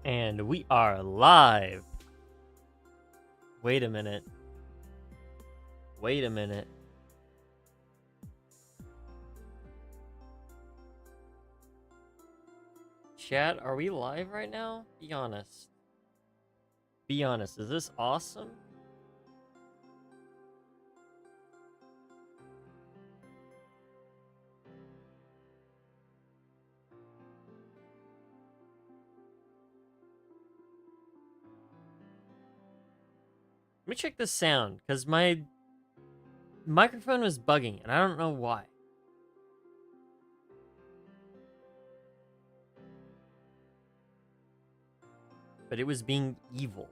And we are live. Wait a minute. Wait a minute. Chat, are we live right now? Be honest. Be honest. Is this awesome? Let me check the sound, because my microphone was bugging, and I don't know why. But it was being evil.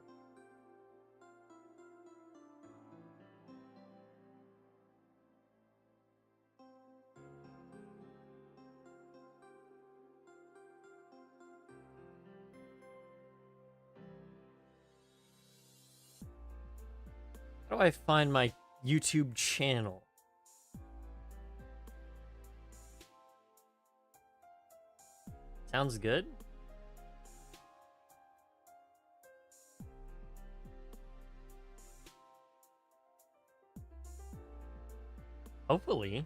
How do I find my YouTube channel? Sounds good? Hopefully.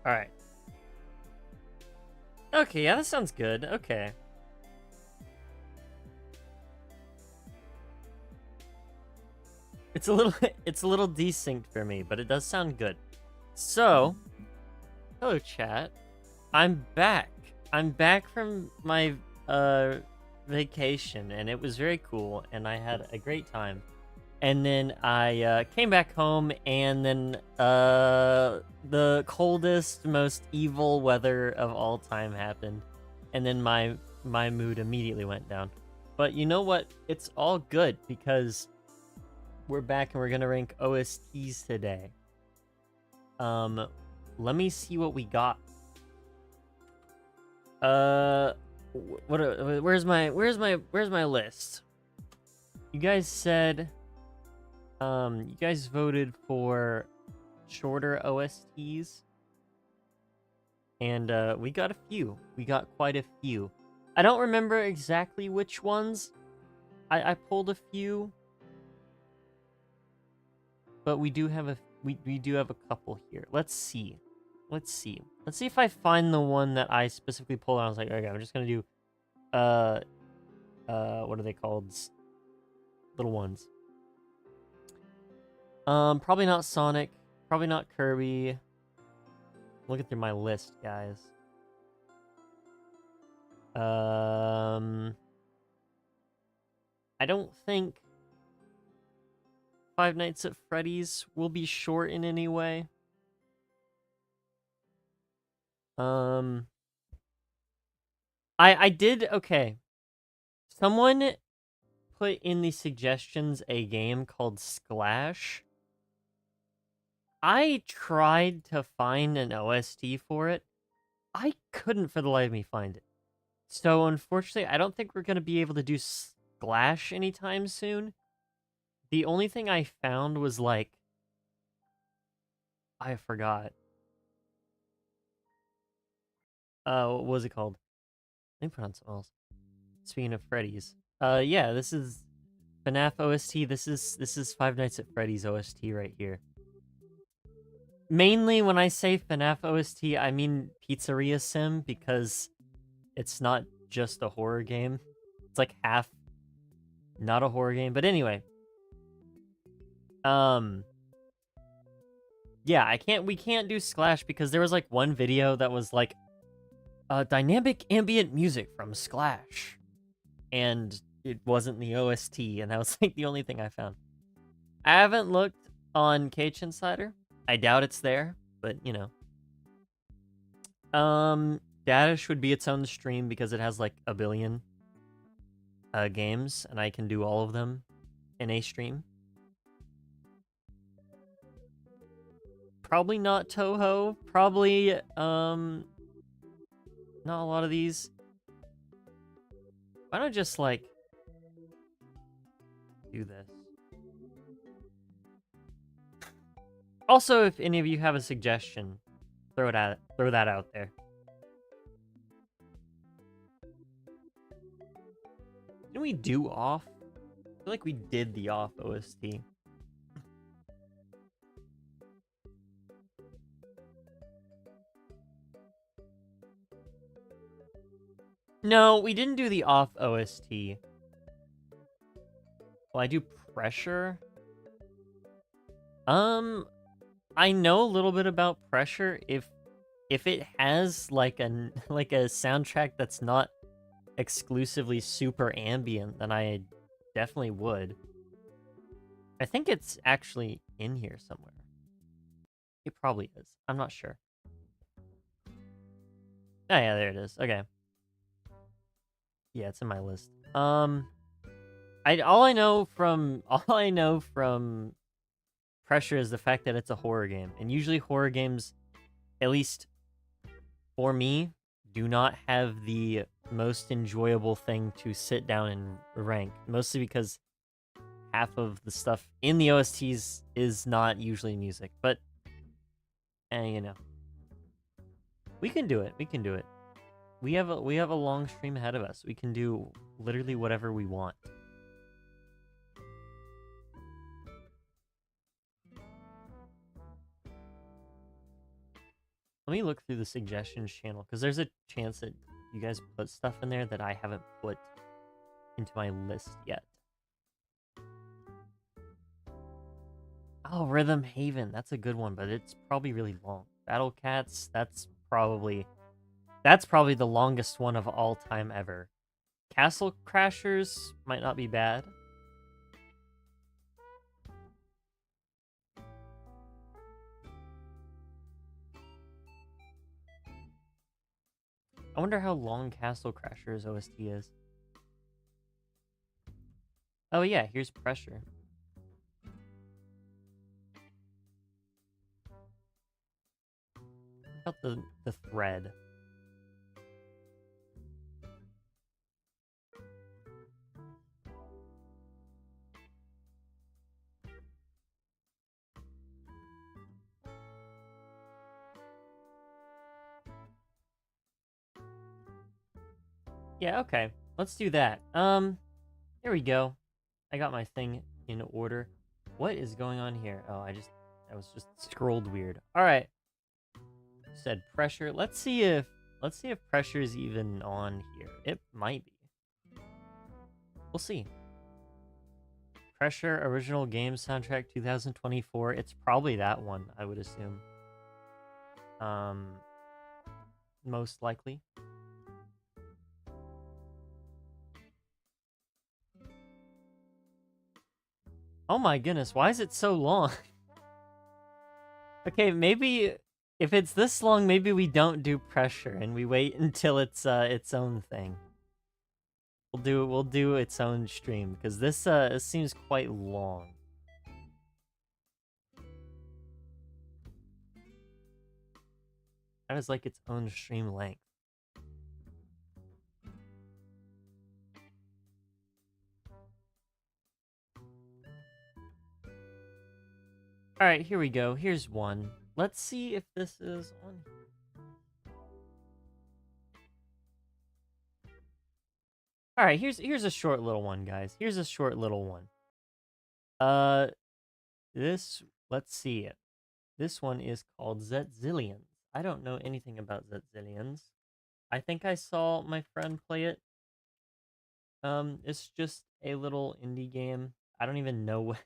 Alright. Okay, yeah, that sounds good. Okay. It's a little desynced for me, but it does sound good. So, hello chat. I'm back. I'm back from my vacation, and it was very cool, and I had a great time. And then I came back home, and then the coldest, most evil weather of all time happened, and then my mood immediately went down. But you know what? It's all good because we're back and we're gonna rank OSTs today. Let me see what we got. Where's my list? You guys said, you guys voted for shorter OSTs, and we got a few. We got quite a few. I don't remember exactly which ones. I pulled a few, but we do have a couple here. Let's see. Let's see if I find the one that I specifically pulled out. I was like, okay, I'm just gonna do, what are they called? Little ones. Probably not Sonic. Probably not Kirby. Looking through my list, guys. I don't think Five Nights at Freddy's will be short in any way. I did, okay. Someone put in the suggestions a game called Splash. I tried to find an OST for it. I couldn't for the life of me find it. So unfortunately, I don't think we're going to be able to do Splash anytime soon. The only thing I found was like, I forgot. What was it called? Let me put on something else. Speaking of Freddy's. Yeah, this is FNAF OST. This is Five Nights at Freddy's OST right here. Mainly when I say FNAF OST, I mean Pizzeria Sim, because it's not just a horror game. It's like half not a horror game, but anyway. Yeah, we can't do Splash because there was like one video that was like dynamic ambient music from Splash, and it wasn't the OST, and that was like the only thing I found. I haven't looked on Cage Insider. I doubt it's there, but you know. Dadish would be its own stream because it has like a billion games, and I can do all of them in a stream. Probably not Toho. Probably, not a lot of these. Why don't I just, like, do this? Also, if any of you have a suggestion, throw that out there. Didn't we do off? I feel like we did the off OST. No, we didn't do the off OST. Well, I do pressure. I know a little bit about pressure. If it has like a like a soundtrack that's not exclusively super ambient, then I definitely would. I think it's actually in here somewhere. It probably is. I'm not sure. Oh yeah, there it is. Okay. Yeah, it's in my list. All I know from pressure is the fact that it's a horror game, and usually horror games, at least for me, do not have the most enjoyable thing to sit down and rank. Mostly because half of the stuff in the OSTs is not usually music, but you know, we can do it. We can do it. We have a long stream ahead of us. We can do literally whatever we want. Let me look through the suggestions channel, because there's a chance that you guys put stuff in there that I haven't put into my list yet. Oh, Rhythm Haven. That's a good one, but it's probably really long. Battle Cats, that's probably the longest one of all time ever. Castle Crashers might not be bad. I wonder how long Castle Crashers OST is. Oh yeah, here's Pressure. What about the thread? Yeah, okay. Let's do that. There we go. I got my thing in order. What is going on here? Oh, I was just scrolled weird. All right. Said pressure. Let's see if pressure is even on here. It might be. We'll see. Pressure original game soundtrack 2024. It's probably that one, I would assume. Most likely. Oh my goodness, why is it so long? Okay, maybe if it's this long, maybe we don't do pressure and we wait until it's its own thing. We'll do its own stream because this seems quite long. That is like its own stream length. All right, here we go. Here's one. Let's see if this is on. All right, here's a short little one, guys. Here's a short little one. Let's see it. This one is called Zet Zillions. I don't know anything about Zet Zillions. I think I saw my friend play it. It's just a little indie game. I don't even know what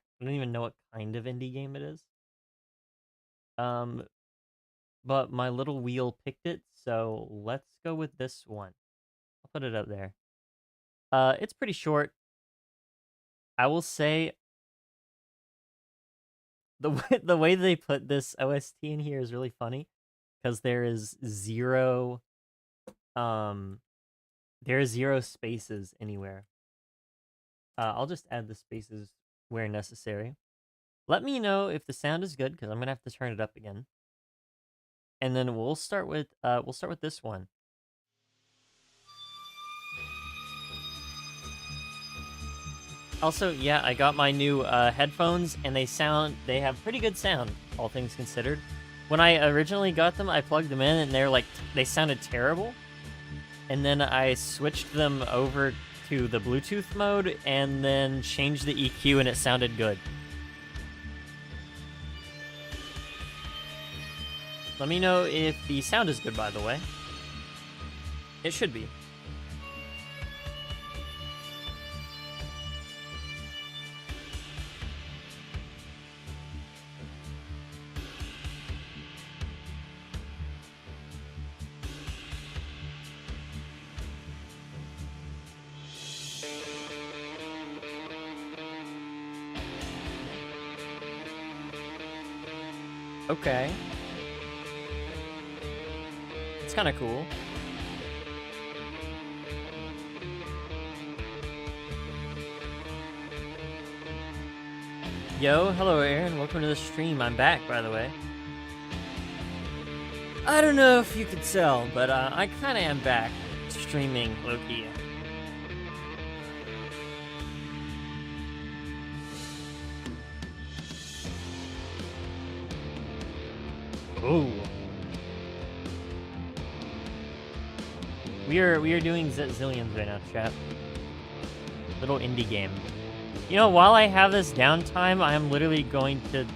kind of indie game it is. But my little wheel picked it, so let's go with this one. I'll put it up there. It's pretty short. I will say the way they put this OST in here is really funny because there is zero spaces anywhere. I'll just add the spaces where necessary. Let me know if the sound is good because I'm gonna have to turn it up again. And then we'll start with this one. Also, yeah, I got my new headphones, and they have pretty good sound, all things considered. When I originally got them, I plugged them in, and they sounded terrible. And then I switched them over to the Bluetooth mode, and then changed the EQ, and it sounded good. Let me know if the sound is good, by the way. It should be. Okay. It's kind of cool. Yo, hello Aaron, welcome to the stream. I'm back, by the way. I don't know if you could tell, but I kind of am back streaming low-key. Ooh. We are doing Zet Zillions right now, chat. Little indie game. You know, while I have this downtime, I am literally going to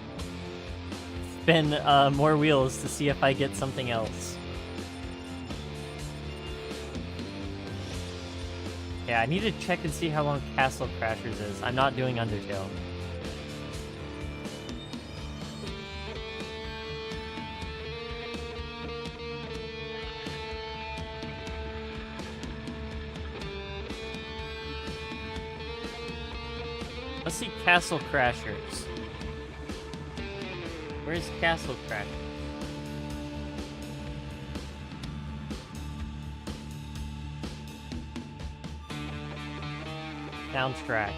spin more wheels to see if I get something else. Yeah, I need to check and see how long Castle Crashers is. I'm not doing Undertale. Let's see Castle Crashers. Where's Castle Crashers? Soundtrack.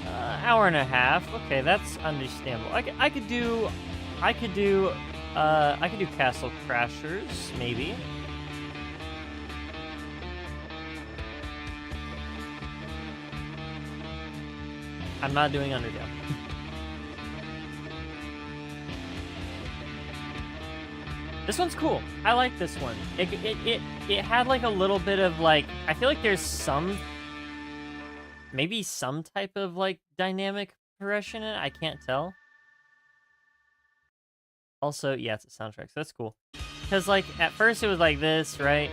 Hour and a half. Okay, that's understandable. I could do Castle Crashers, maybe. I'm not doing Undertale. This one's cool. I like this one. It had like a little bit of like, I feel like there's maybe some type of like dynamic progression in it. I can't tell. Also, yeah, it's a soundtrack, so that's cool. Because like at first it was like this, right?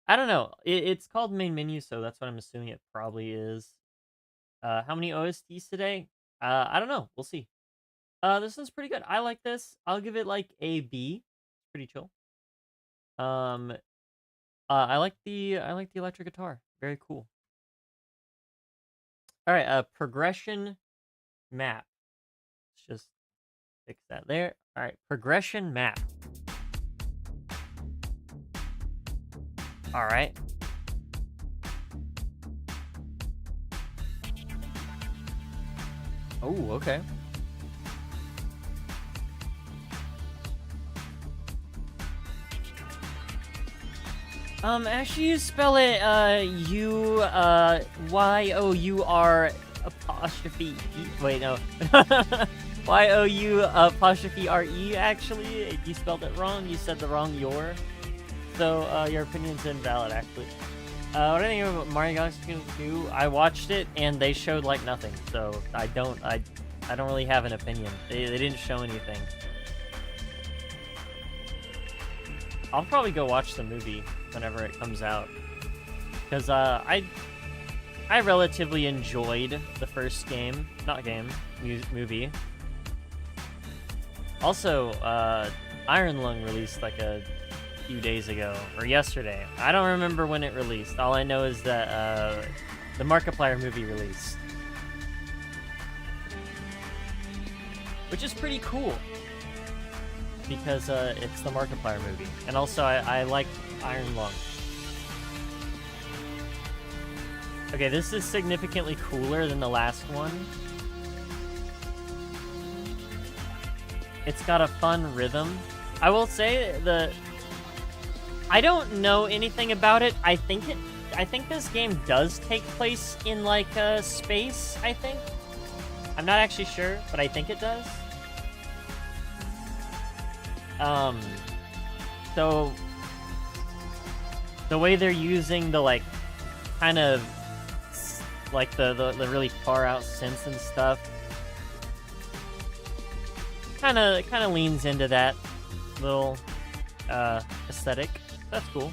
I don't know. It's called main menu, so that's what I'm assuming it probably is. How many OSTs today? I don't know. We'll see. This one's pretty good. I like this. I'll give it like a B. Pretty chill. I like the electric guitar. Very cool. All right. Progression map. Let's just fix that there. All right. Progression map. All right. Oh, okay. Actually, you spell it, Y-O-U-R apostrophe E. Wait, no. Y-O-U apostrophe R-E, actually. You spelled it wrong. You said the wrong your. So, your opinion's invalid, actually. What do you think about Mario Galaxy 2? I watched it, and they showed, like, nothing. So, I don't really have an opinion. They didn't show anything. I'll probably go watch the movie whenever it comes out. Because, I relatively enjoyed the first game. Not game. Movie. Also, Iron Lung released, like, a few days ago. Or yesterday. I don't remember when it released. All I know is that, the Markiplier movie released. Which is pretty cool. Because it's the Markiplier movie. And also, I like Iron Lung. Okay, this is significantly cooler than the last one. It's got a fun rhythm. I will say, I don't know anything about it. I think I think this game does take place in like space, I think. I'm not actually sure, but I think it does. So the way they're using the like kind of like the really far out synths and stuff kind of leans into that little aesthetic. That's cool.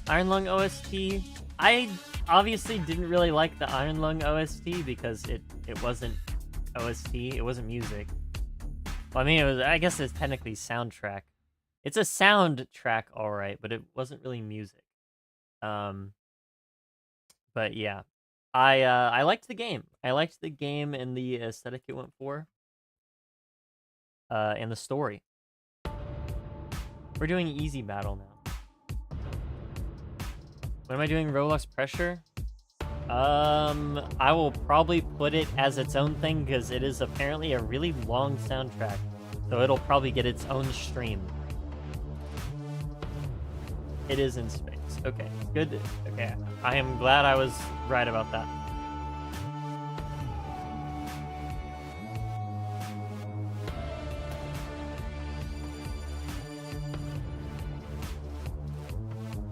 Iron Lung OST. I obviously didn't really like the Iron Lung OST because it wasn't OST. It wasn't music. Well, I mean, it was. I guess it's technically soundtrack. It's a soundtrack, all right, but it wasn't really music. But yeah, I liked the game. I liked the game and the aesthetic it went for. And the story. We're doing easy battle now. What am I doing? Roblox pressure? I will probably put it as its own thing because it is apparently a really long soundtrack. So it'll probably get its own stream. It is in space. Okay, good. Okay, I am glad I was right about that.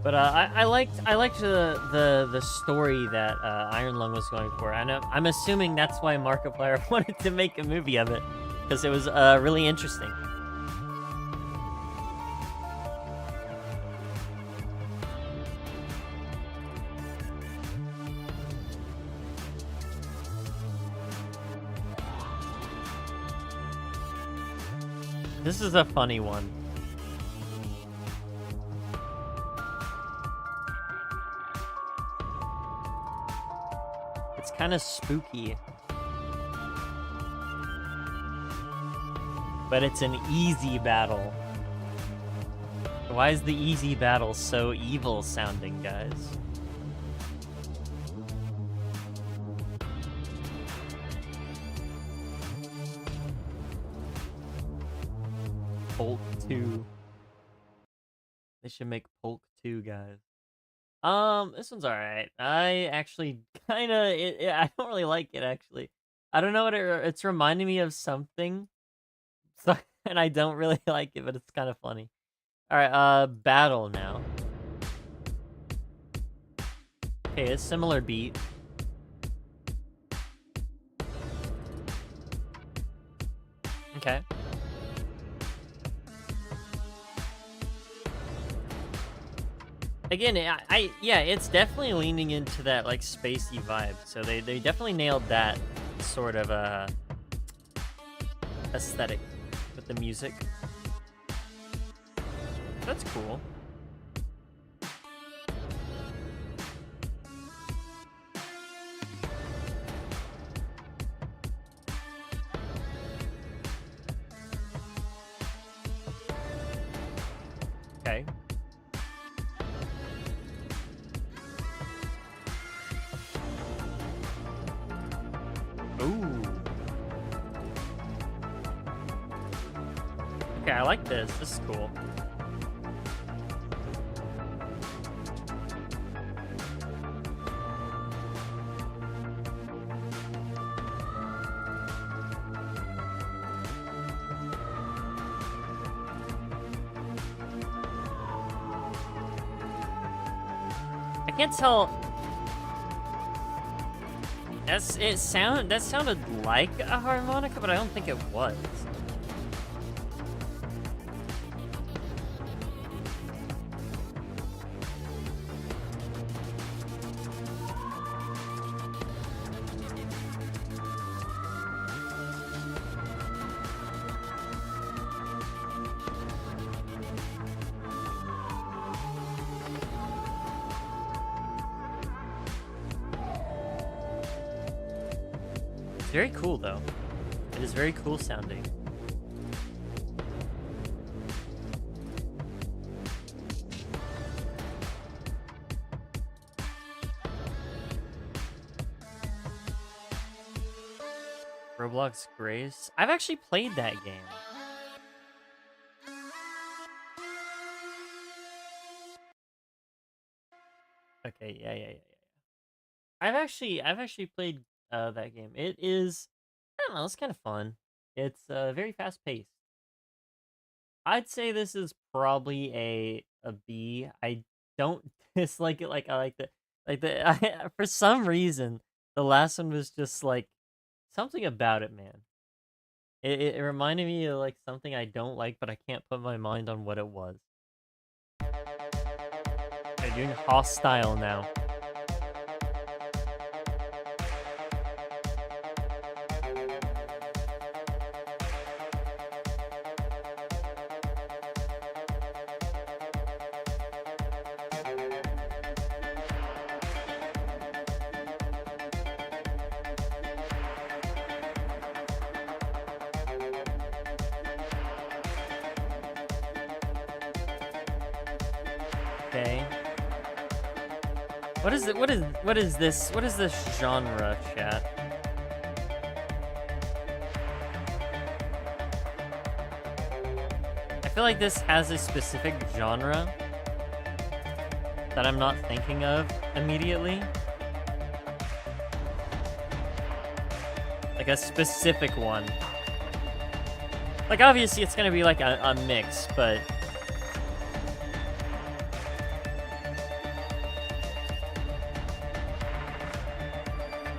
But I liked the story that Iron Lung was going for. I'm assuming that's why Markiplier wanted to make a movie of it, because it was really interesting. This is a funny one. It's kind of spooky. But it's an easy battle. Why is the easy battle so evil sounding, guys? Polk 2. They should make Polk 2, guys. This one's alright. I actually kind of... I don't really like it, actually. I don't know what it's reminding me of something. So, and I don't really like it, but it's kind of funny. Alright, battle now. Okay, a similar beat. Okay. Again, yeah, it's definitely leaning into that like spacey vibe. So they definitely nailed that sort of aesthetic with the music. That's cool. Okay. Ooh. Okay, I like this. This is cool. I can't tell. That sounded like a harmonica, but I don't think it was. Very cool, though. It is very cool sounding. Roblox Grace? I've actually played that game. Okay, yeah. I've actually played that game. It is, I don't know, it's kind of fun. It's very fast paced. I'd say this is probably a B. I don't dislike it like I like the for some reason the last one was just like something about it, man. It reminded me of like something I don't like, but I can't put my mind on what it was. They're doing hostile now. Okay. What is it? What is this? What is this genre, chat? I feel like this has a specific genre that I'm not thinking of immediately. Like a specific one. Like obviously it's gonna be like a mix, but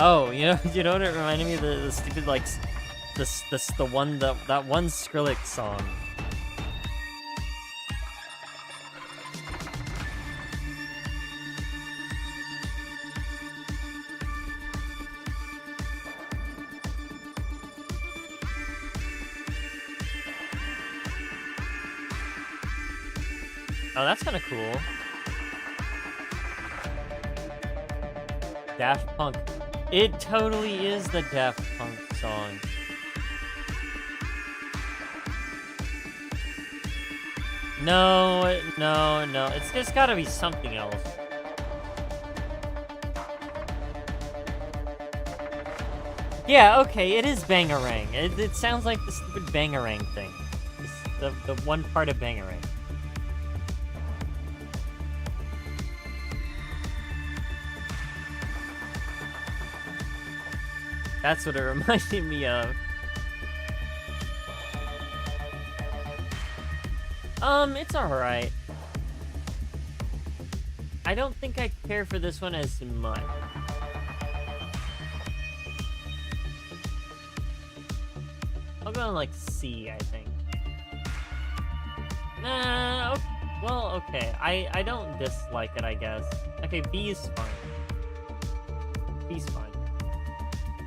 oh, you know what it reminded me of? The stupid like the one that one Skrillex song. Oh, that's kind of cool. Daft Punk. It totally is the Daft Punk song. No. It's gotta be something else. Yeah, okay, it is Bangarang. It sounds like the stupid Bangarang thing. The one part of Bangarang. That's what it reminded me of. It's alright. I don't think I care for this one as much. I'll go on like C, I think. Nah, okay. Well, okay. I don't dislike it, I guess. Okay, B is fine. B's fine.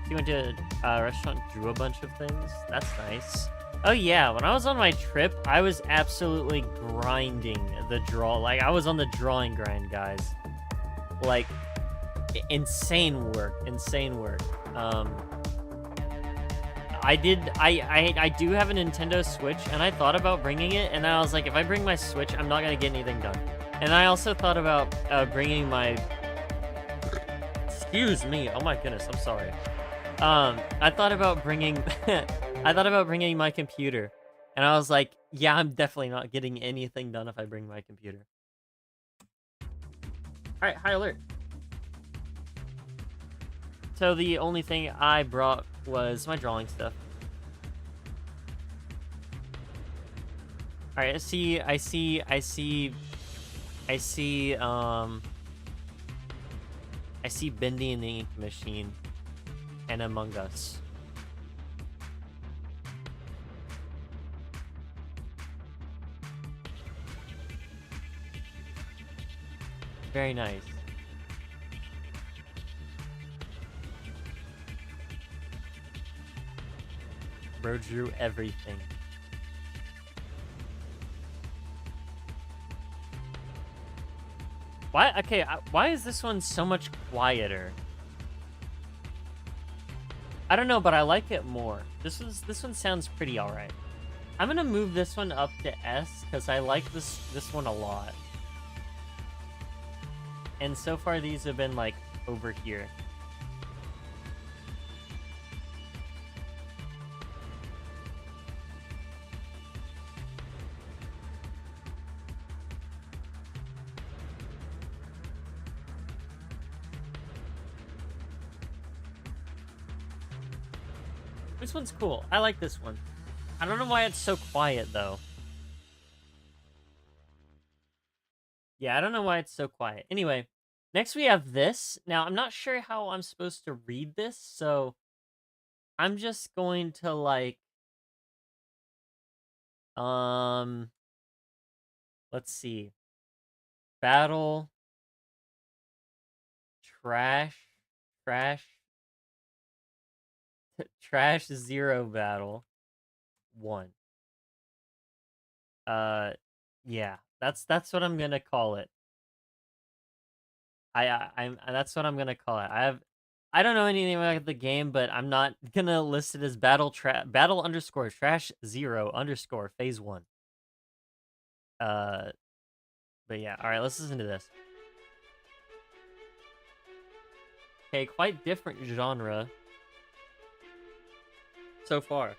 You went to a restaurant, drew a bunch of things? That's nice. Oh yeah, when I was on my trip, I was absolutely grinding the draw. Like, I was on the drawing grind, guys. Like, insane work. I do have a Nintendo Switch, and I thought about bringing it, and I was like, if I bring my Switch, I'm not gonna get anything done. And I also thought about bringing my... Excuse me, oh my goodness, I'm sorry. I thought about bringing... I thought about bringing my computer, and I was like, yeah, I'm definitely not getting anything done if I bring my computer. Alright, high alert. So the only thing I brought was my drawing stuff. Alright, I see Bendy and the Ink Machine and Among Us. Very nice. Bro drew everything. Why? Okay, why is this one so much quieter? I don't know, but I like it more. This one sounds pretty alright. I'm gonna move this one up to S because I like this one a lot. And so far these have been like over here. This one's cool. I like this one. I don't know why it's so quiet, though. Yeah, I don't know why it's so quiet. Anyway, next we have this. Now, I'm not sure how I'm supposed to read this, so I'm just going to, like, let's see. Battle. Trash. Trash 0 battle 1. Yeah, that's what I'm gonna call it. I'm that's what I'm gonna call it. I don't know anything about the game, but I'm not gonna list it as battle underscore trash 0 underscore phase 1. Uh, but yeah, all right, let's listen to this. Okay, quite different genre so far.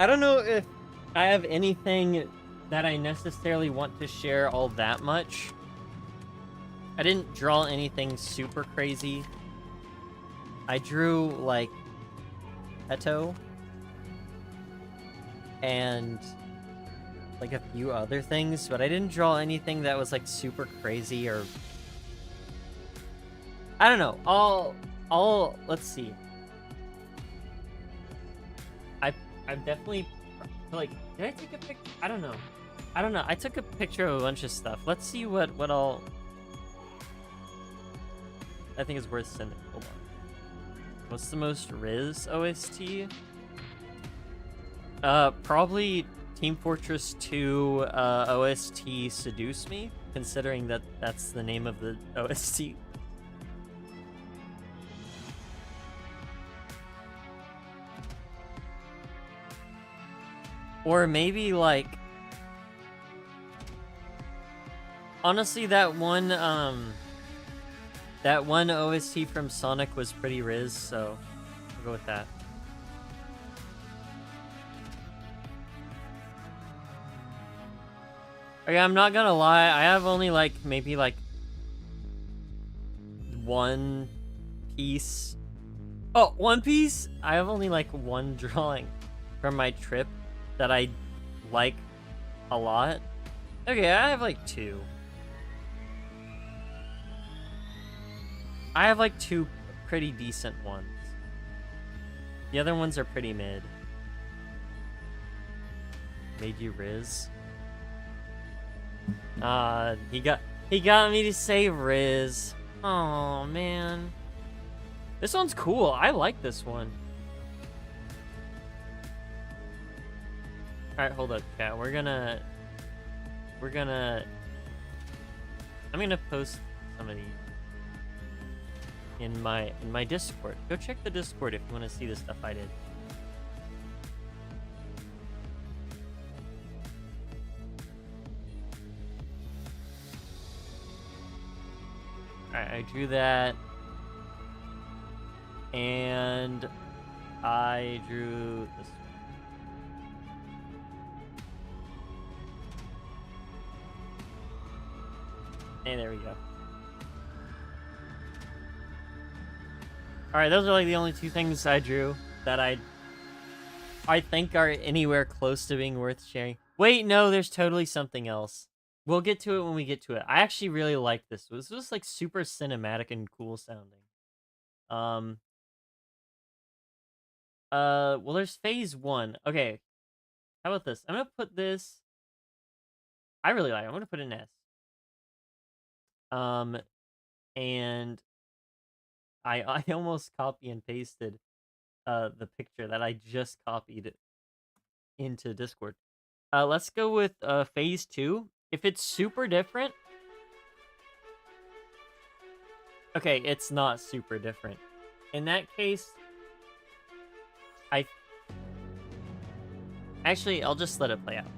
I don't know if I have anything that I necessarily want to share all that much. I didn't draw anything super crazy. I drew, like, Peto and, like, a few other things, but I didn't draw anything that was, like, super crazy or... I don't know. Let's see. I've definitely, like, did I take a picture? I don't know. I took a picture of a bunch of stuff. Let's see what all... I think is worth sending. Hold on. What's the most Riz OST? Probably Team Fortress 2 OST Seduce Me, considering that that's the name of the OST. Or maybe, like... Honestly, that one OST from Sonic was pretty Riz, so I'll go with that. Okay, I'm not gonna lie, I have only, like, maybe, like, one piece. Oh, One Piece? I have only, like, one drawing from my trip that I like a lot. Okay, I have, like, 2. I have, like, 2 pretty decent ones. The other ones are pretty mid. Made you Riz? He got me to say Riz. Oh man. This one's cool. I like this one. Alright, hold up, chat. I'm gonna post some of these in my Discord. Go check the Discord if you want to see the stuff I did. Alright, I drew that. And I drew this one. And there we go. Alright, those are like the only 2 things I drew that I think are anywhere close to being worth sharing. Wait, no, there's totally something else. We'll get to it when we get to it. I actually really like this. This was like super cinematic and cool sounding. Well, there's phase 1. Okay. How about this? I'm gonna put this... I really like it. I'm gonna put an S. And I almost copy and pasted the picture that I just copied into Discord. Let's go with phase 2. If it's super different... Okay, it's not super different. In that case, actually, I'll just let it play out.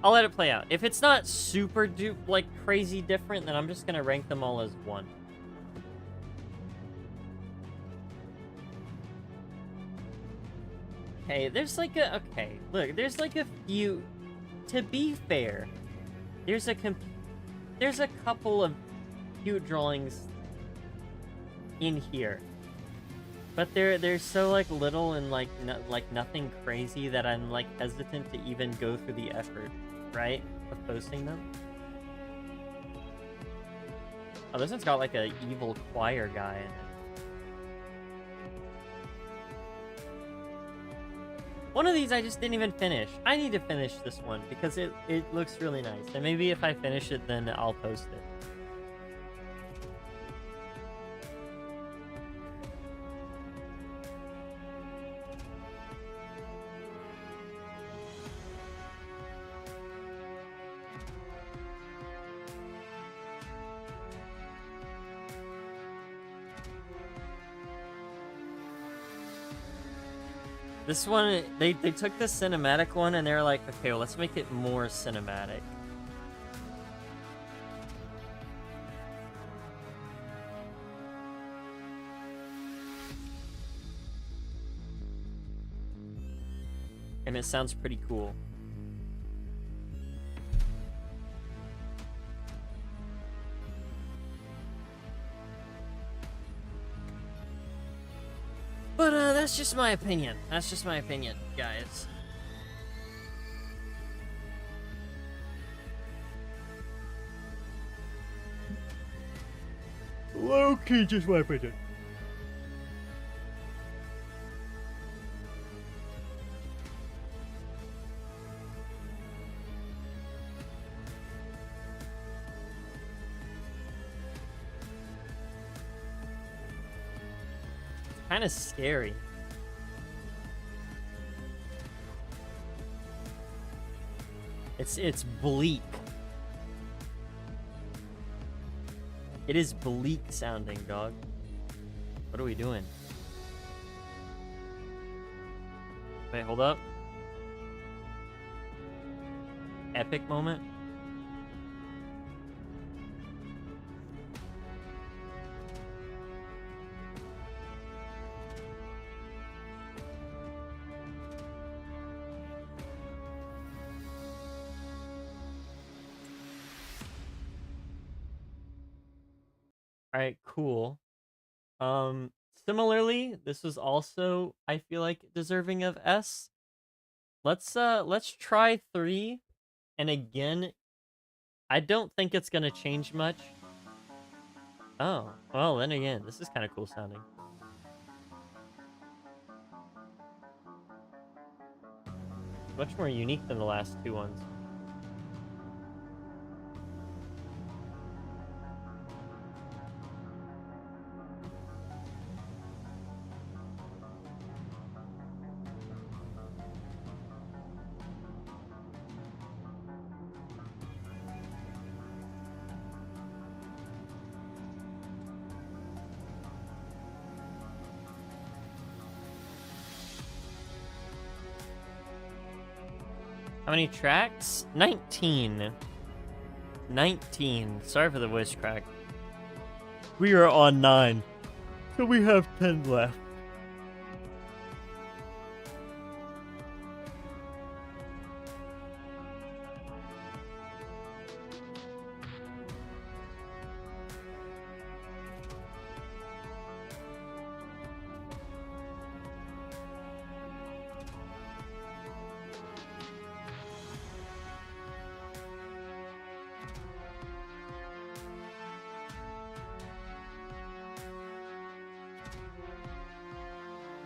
I'll let it play out. If it's not super like crazy different, then I'm just gonna rank them all as 1. Okay, there's like a... Okay, look, there's like a few... To be fair, there's a couple of cute drawings in here. But they're so like little and like nothing crazy that I'm like hesitant to even go through the effort, right, of posting them. Oh, this one's got like a evil choir guy in it. One of these I just didn't even finish. I need to finish this one because it looks really nice. And maybe if I finish it, then I'll post it. This one, they took the cinematic one and they're like, okay, well, let's make it more cinematic. And it sounds pretty cool. But that's just my opinion. That's just my opinion, guys. Okay, just my opinion. Kind of scary. It's bleak. It is bleak sounding, dog. What are we doing? Wait, hold up. Epic moment. Alright, cool. Similarly, this was also, I feel like, deserving of S. Let's try 3. And again, I don't think it's gonna change much. Oh, well, then again, this is kind of cool sounding. Much more unique than the last 2 ones. How many tracks? 19. 19. Sorry for the voice crack. We are on 9. So we have 10 left.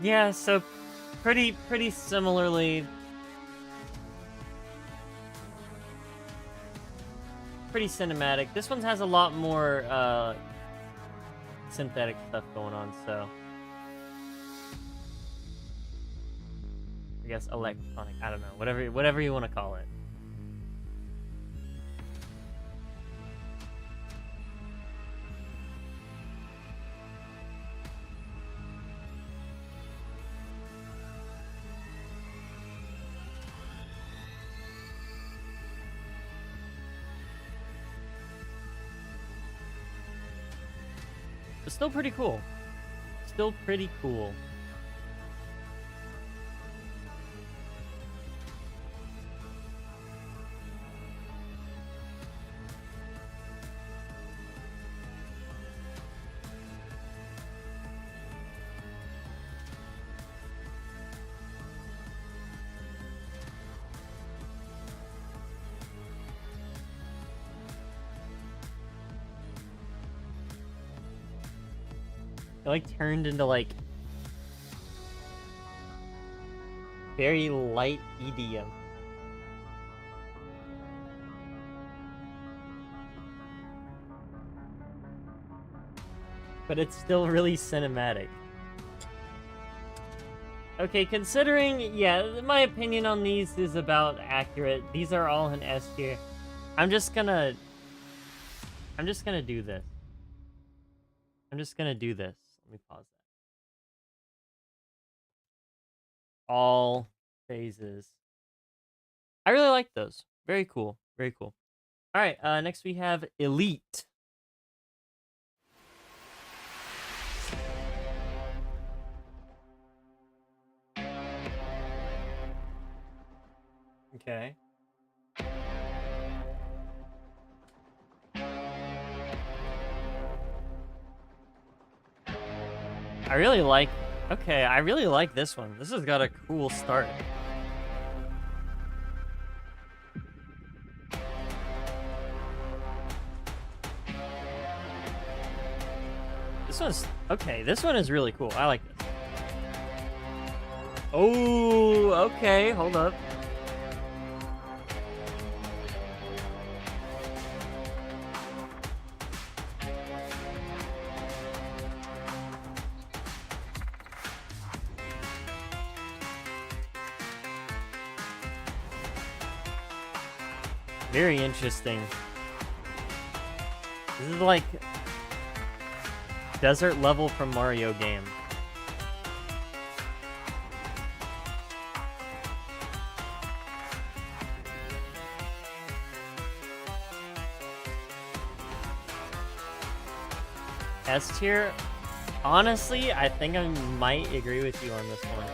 Yeah, so pretty similarly. Pretty cinematic. This one has a lot more synthetic stuff going on, so I guess electronic. I don't know. Whatever you want to call it. But still pretty cool. Still pretty cool. It like turned into like very light EDM. But it's still really cinematic. Okay, considering, yeah, my opinion on these is about accurate. These are all in S tier. I'm just gonna do this. I'm just gonna do this. Let me pause that. All phases. I really like those. Very cool. Very cool. All right, next we have Elite. Okay. I really like this one. This has got a cool start. This one is really cool. I like this. Oh, okay, hold up. Very interesting. This is like desert level from Mario game. S tier? Honestly, I think I might agree with you on this one.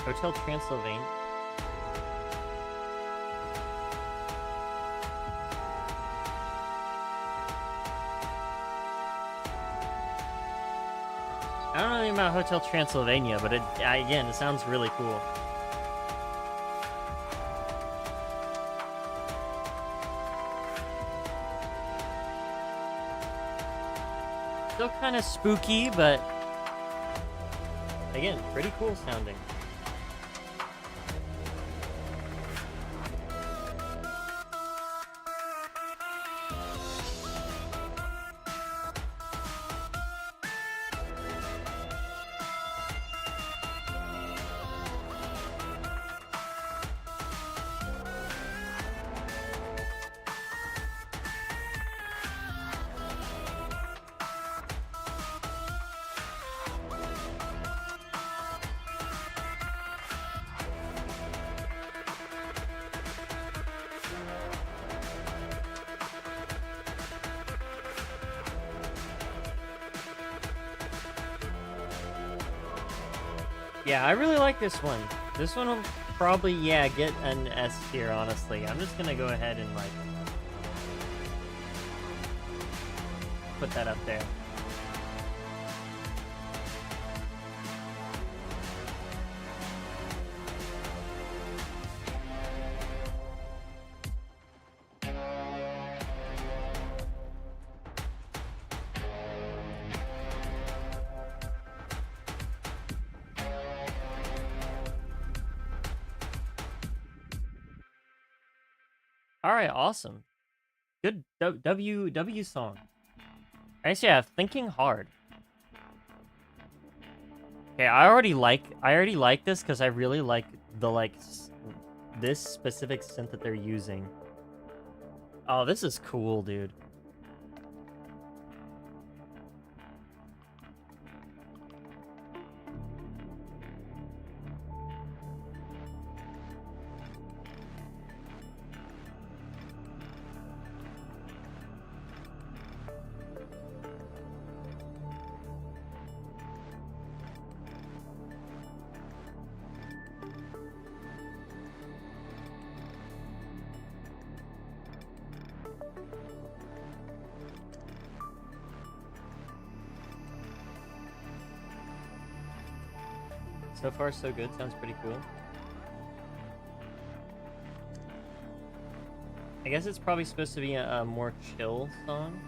Hotel Transylvania. I don't know anything about Hotel Transylvania, but again, it sounds really cool. Still kind of spooky, but again, pretty cool sounding. Yeah, I really like this one. This one will probably, yeah, get an S tier, honestly. I'm just gonna go ahead and, like, put that up there. All right, awesome. Good W song. Actually, yeah, Thinking Hard. Okay, I already like this because I really like the this specific synth that they're using. Oh, this is cool, dude. So far, so good. Sounds pretty cool. I guess it's probably supposed to be a more chill song.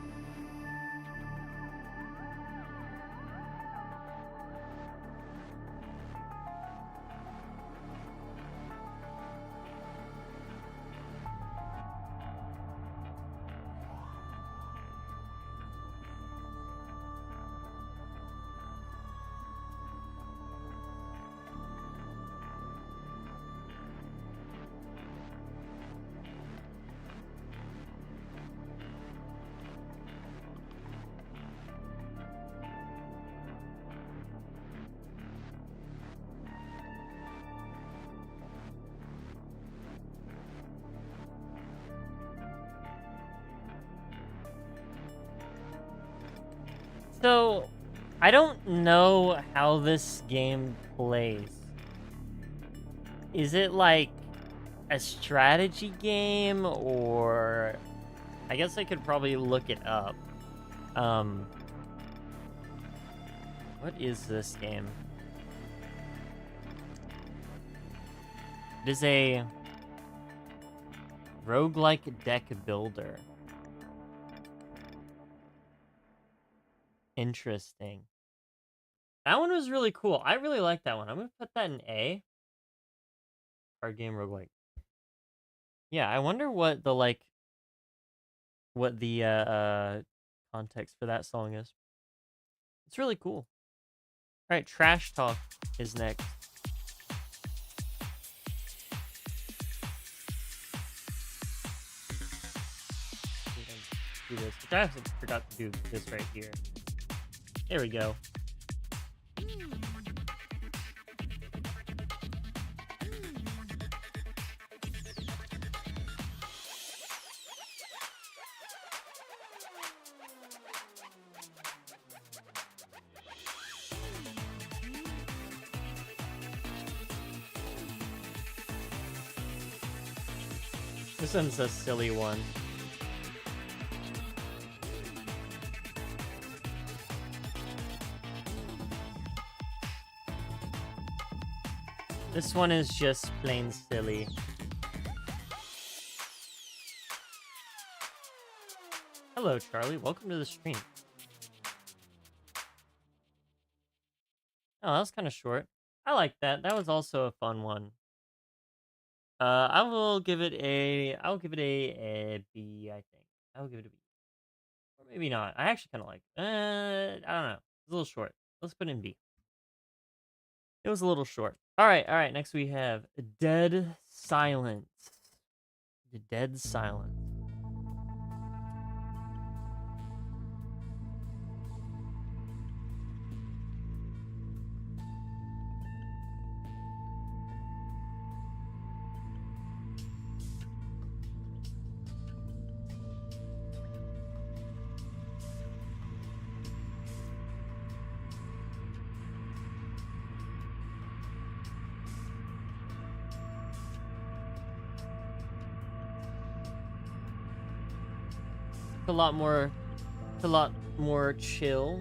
So, I don't know how this game plays. Is it like a strategy game, or I guess I could probably look it up. What is this game? It is a roguelike deck builder. Interesting. That one was really cool. I really like that one. I'm gonna put that in A. Card game roguelike. Yeah, I wonder what the context for that song is. It's really cool. All right, Trash Talk is next. Do this. I forgot to do this right here. There we go. This one's a silly one. This one is just plain silly. Hello, Charlie. Welcome to the stream. Oh, that was kind of short. I like that. That was also a fun one. I'll give it a B, I think. I will give it a B. Or maybe not. I actually kind of like I don't know. It's a little short. Let's put it in B. It was a little short. All right. Next we have Dead Silence. The Dead Silence. A lot more chill.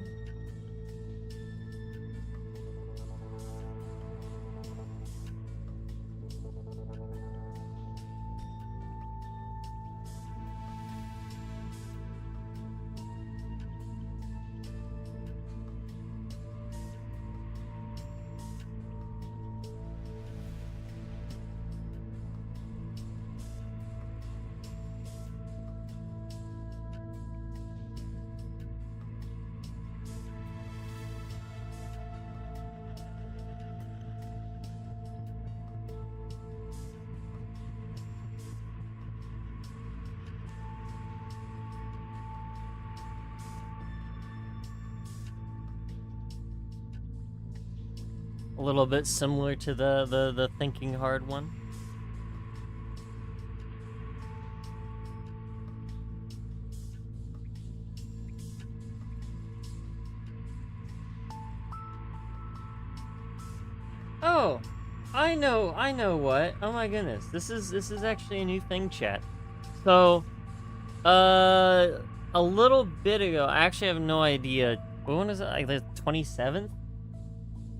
A little bit similar to the Thinking Hard one. Oh, I know what. Oh my goodness. This is actually a new thing, chat. So, a little bit ago, I actually have no idea. When was it? Like the 27th?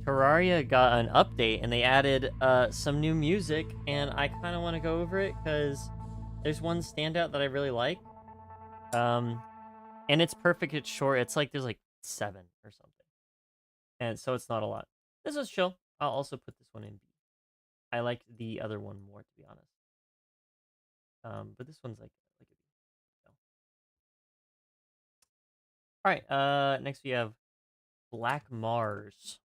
Terraria got an update and they added some new music, and I kind of want to go over it because there's one standout that I really like. And it's perfect. It's short. It's like there's like 7 or something, and so it's not a lot. This is chill. I'll also put this one in B. I like the other one more, to be honest. But this one's like a B. So. All right. Next we have Black Mars.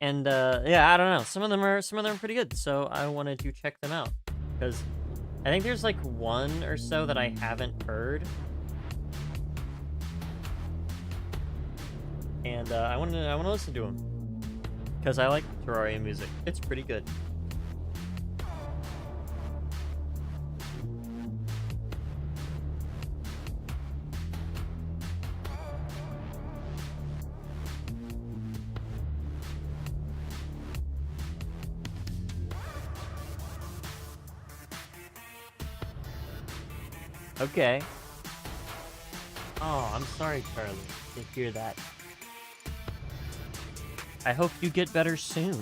And yeah, I don't know. Some of them are pretty good, so I wanted to check them out because I think there's like one or so that I haven't heard, and I want to listen to them because I like Terraria music. It's pretty good. Okay. Oh, I'm sorry, Charlie, to hear that. I hope you get better soon.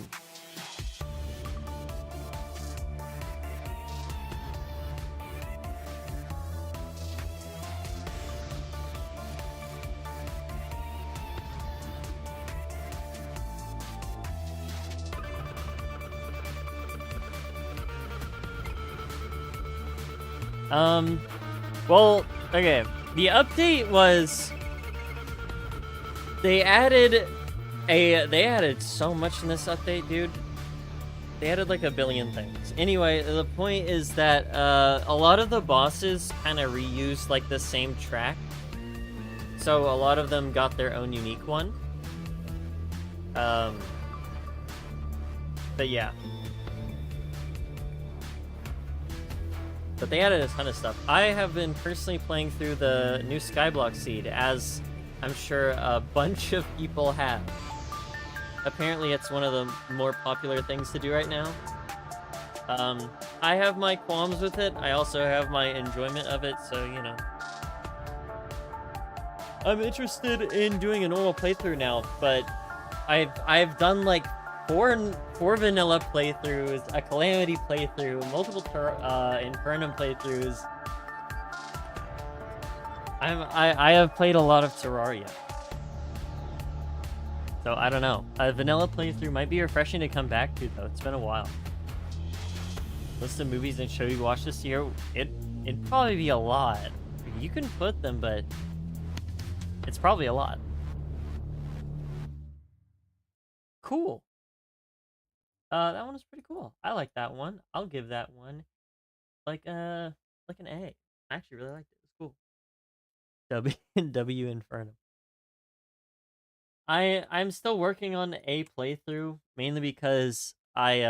Well, okay. The update was they added so much in this update, dude. They added like a billion things. Anyway, the point is that a lot of the bosses kind of reused like the same track. So a lot of them got their own unique one. But yeah. But they added a ton of stuff. I have been personally playing through the new Skyblock seed, as I'm sure a bunch of people have. Apparently it's one of the more popular things to do right now. I have my qualms with it. I also have my enjoyment of it, so, you know. I'm interested in doing a normal playthrough now, but I've done like four vanilla playthroughs, a calamity playthrough, multiple infernum playthroughs. I have played a lot of Terraria, so I don't know. A vanilla playthrough might be refreshing to come back to, though. It's been a while. List of movies and show you watched this year. It'd probably be a lot. You can put them, but it's probably a lot. Cool. That one is pretty cool. I like that one. I'll give that one like an A. I actually really liked it. It's cool. W Infernum. I'm still working on a playthrough, mainly because I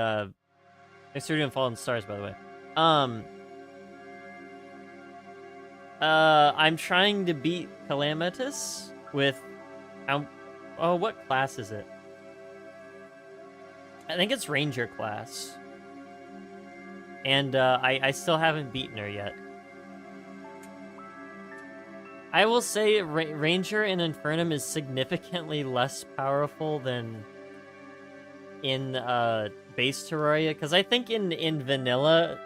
started doing Fallen Stars, by the way. I'm trying to beat Calamitous with what class is it? I think it's Ranger class. And I still haven't beaten her yet. I will say Ranger in Infernum is significantly less powerful than in base Terraria, because I think in vanilla,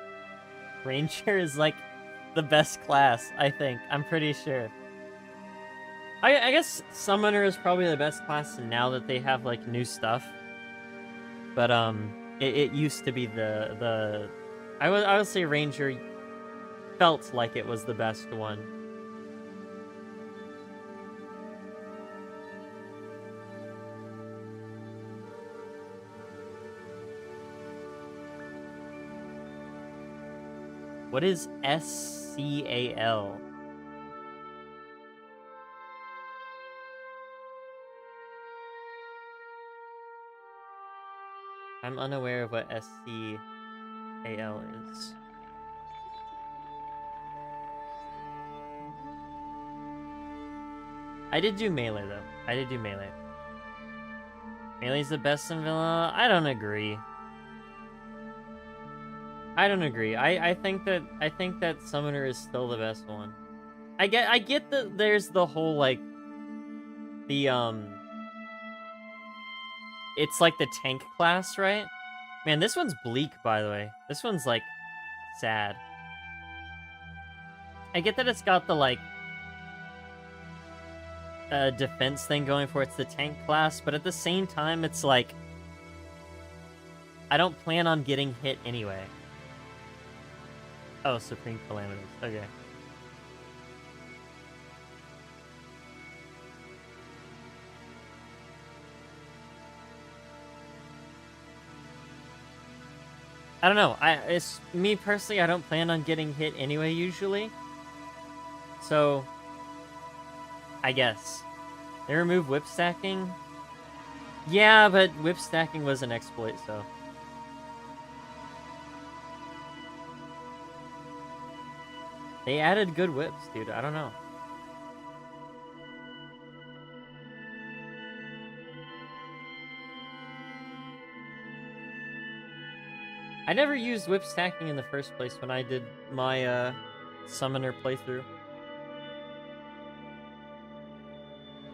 Ranger is like the best class, I think. I'm pretty sure. I guess Summoner is probably the best class now that they have like new stuff. But it used to be I would say Ranger felt like it was the best one. What is SCAL? I'm unaware of what SCAL is. I did do Melee, though. I did do Melee. Melee's the best in vanilla? I don't agree. I don't agree. I think that Summoner is still the best one. I get that there's the whole like The, it's like the tank class, right? Man, this one's bleak, by the way. This one's, like, sad. I get that it's got the, like, defense thing going for it's the tank class, but at the same time, it's like, I don't plan on getting hit anyway. Oh, Supreme Calamities. Okay. I don't know. It's me personally, I don't plan on getting hit anyway, usually. So, I guess. They remove whip stacking? Yeah, but whip stacking was an exploit, so. They added good whips, dude. I don't know. I never used whip stacking in the first place when I did my summoner playthrough.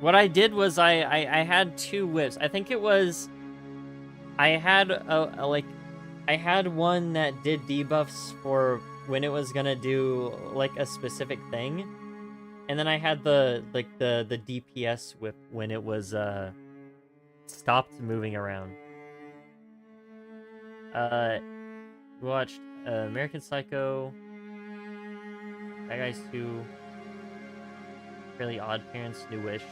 What I did was I had 2 whips. I think it was I had I had one that did debuffs for when it was gonna do like a specific thing, and then I had the DPS whip when it was stopped moving around. We watched American Psycho, Bad Guys 2, Fairly Odd Parents, New Wish,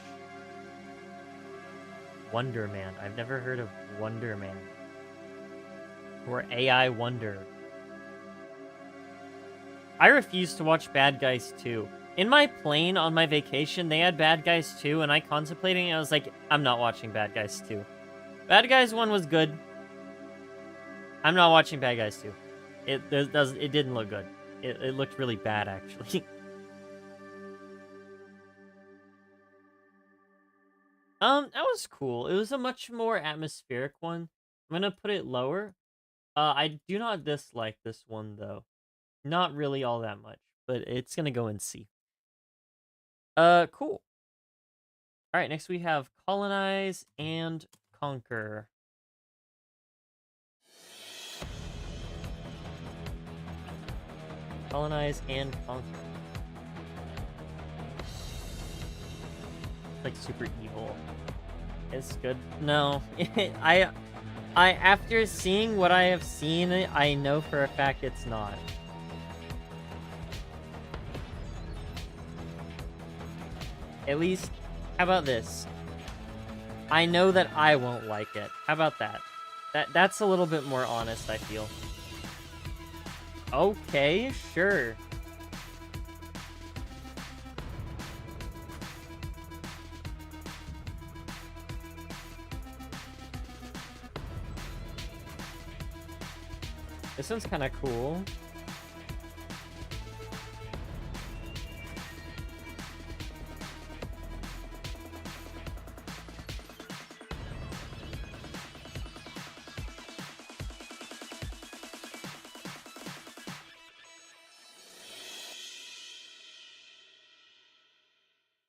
Wonder Man. I've never heard of Wonder Man. Or AI Wonder. I refuse to watch Bad Guys 2. In my plane on my vacation, they had Bad Guys 2, and I contemplating, I was like, I'm not watching Bad Guys 2. Bad Guys 1 was good. I'm not watching Bad Guys 2. It didn't look good. It looked really bad, actually. That was cool. It was a much more atmospheric one. I'm gonna put it lower. I do not dislike this one, though. Not really all that much, but it's gonna go in C. Cool. Alright, next we have Colonize and Conquer. Colonize and Conquer. It's like super evil. It's good. No. I after seeing what I have seen, I know for a fact it's not. At least, how about this? I know that I won't like it. How about that? That's a little bit more honest, I feel. Okay, sure. This one's kind of cool.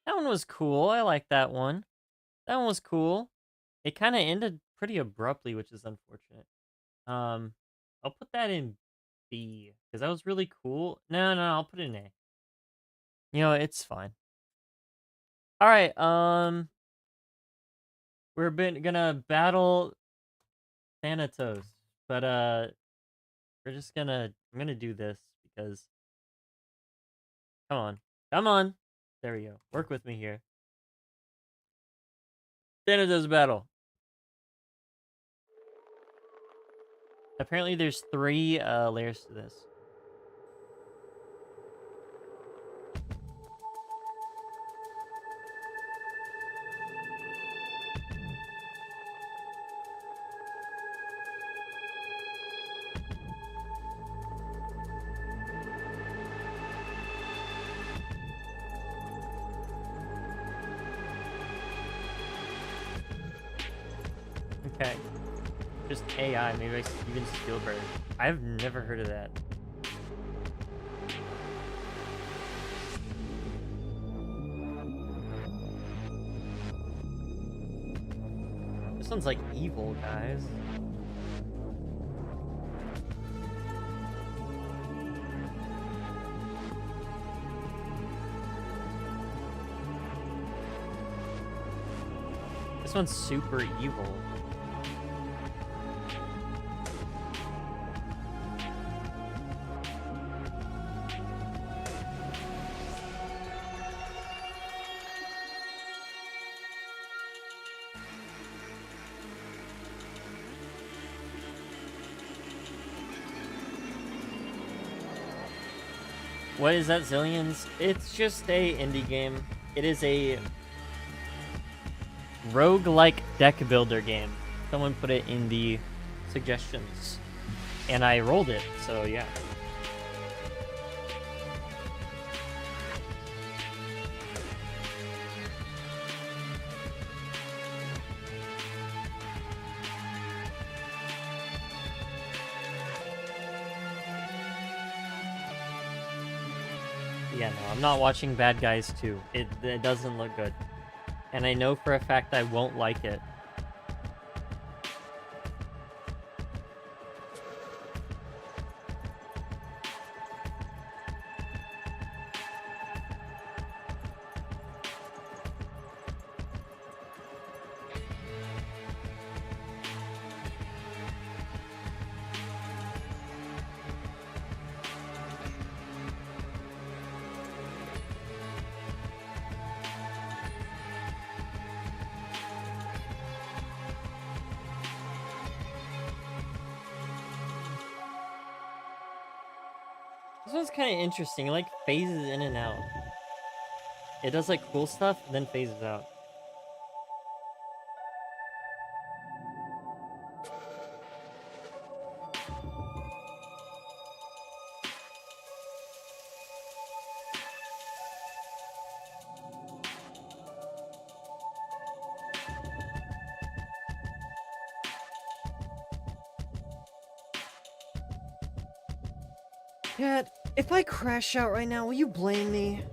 That one was cool. I like that one. That one was cool. It kind of ended pretty abruptly, which is unfortunate. I'll put that in B because that was really cool. No, I'll put it in A. You know, it's fine. All right, we're gonna battle Thanatos, but we're just gonna I'm gonna do this because come on, there we go. Work with me here. Thanatos battle. Apparently, there's 3 layers to this. Okay. Just AI, maybe even Spielberg. I've never heard of that. one's like evil, guys. This one's super evil. What is that, Zillions? It's just a indie game. It is a roguelike deck builder game. Someone put it in the suggestions. And I rolled it, so yeah. Yeah, no, I'm not watching Bad Guys 2. It doesn't look good. And I know for a fact I won't like it. This one's kind of interesting. It like phases in and out. It does like cool stuff, then phases out. Cat, if I crash out right now, will you blame me?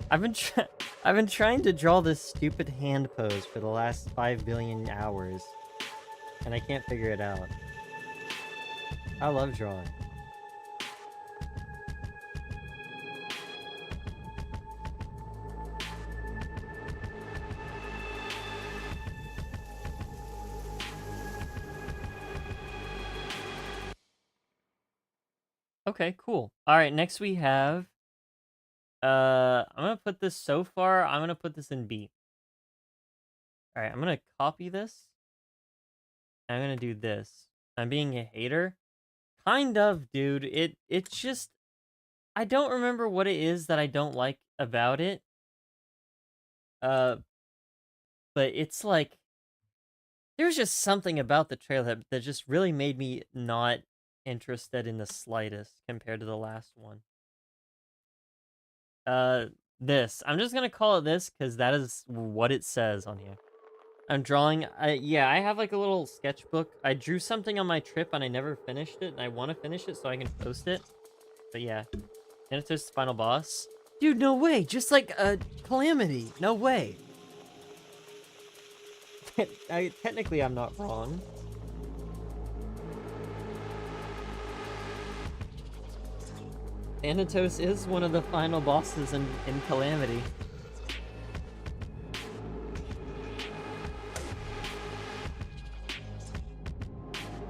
I've been trying to draw this stupid hand pose for the last 5 billion hours, and I can't figure it out. I love drawing. Okay, cool. All right, next we have I'm gonna put this so far, I'm gonna put this in B. All right, I'm gonna copy this. I'm gonna do this. I'm being a hater. Kind of, dude. It's just I don't remember what it is that I don't like about it. Uh, but it's like there's just something about the trailer that just really made me not interested in the slightest compared to the last one. This. I'm just gonna call it this because that is what it says on here. I'm drawing. Yeah, I have like a little sketchbook. I drew something on my trip and I never finished it, and I want to finish it so I can post it. But yeah, and it's just final boss. Dude, no way. Just like a calamity. No way. Technically, I'm not wrong. Thanatos is one of the final bosses in Calamity.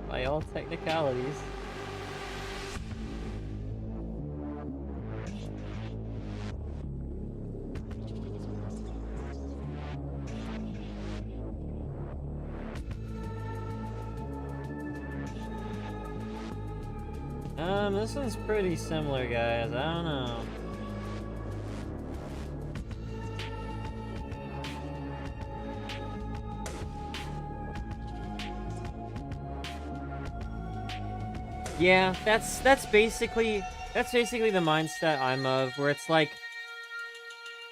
By all technicalities. This one's pretty similar, guys. I don't know. Yeah, that's basically the mindset I'm of, where it's like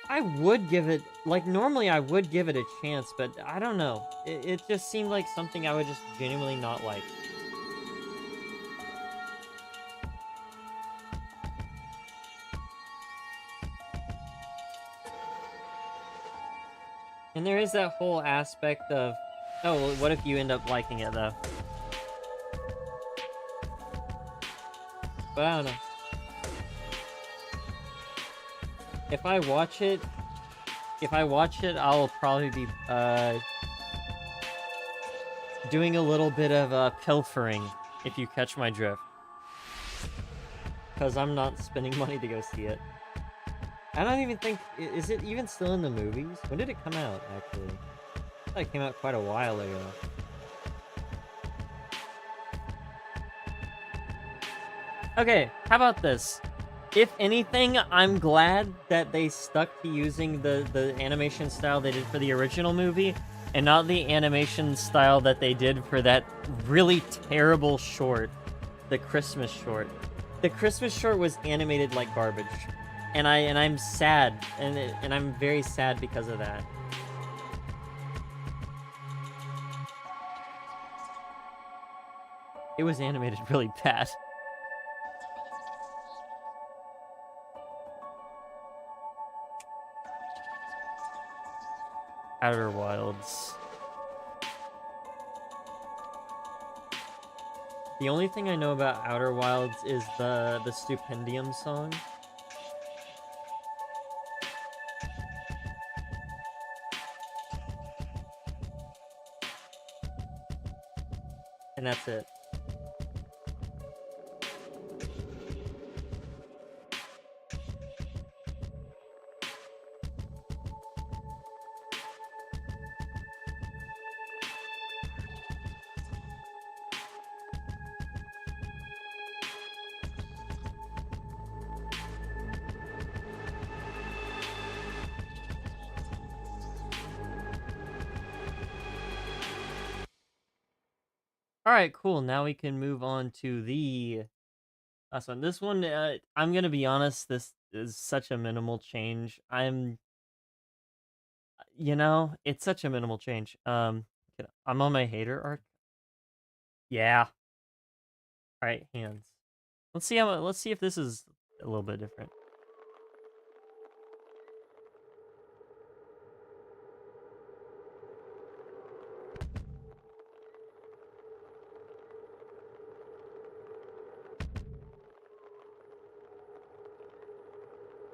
I would give it, like, normally I would give it a chance, but I don't know. It just seemed like something I would just genuinely not like. And there is that whole aspect of Oh, well, what if you end up liking it though? But I don't know. If I watch it, I'll probably be doing a little bit of pilfering, if you catch my drift. Because I'm not spending money to go see it. I don't even think... Is it even still in the movies? When did it come out, actually? I thought it came out quite a while ago. Okay, how about this? If anything, I'm glad that they stuck to using the animation style they did for the original movie, and not the animation style that they did for that really terrible short, the Christmas short. The Christmas short was animated like garbage, and I'm sad, and I'm very sad because of that. It was animated really bad. Outer Wilds. The only thing I know about Outer Wilds is the Stupendium song. And that's it. Alright, cool. Now we can move on to the last one. This one, I'm gonna be honest, this is such a minimal change. You know, it's such a minimal change. I'm on my hater arc. Yeah. Alright, hands. Let's see if this is a little bit different.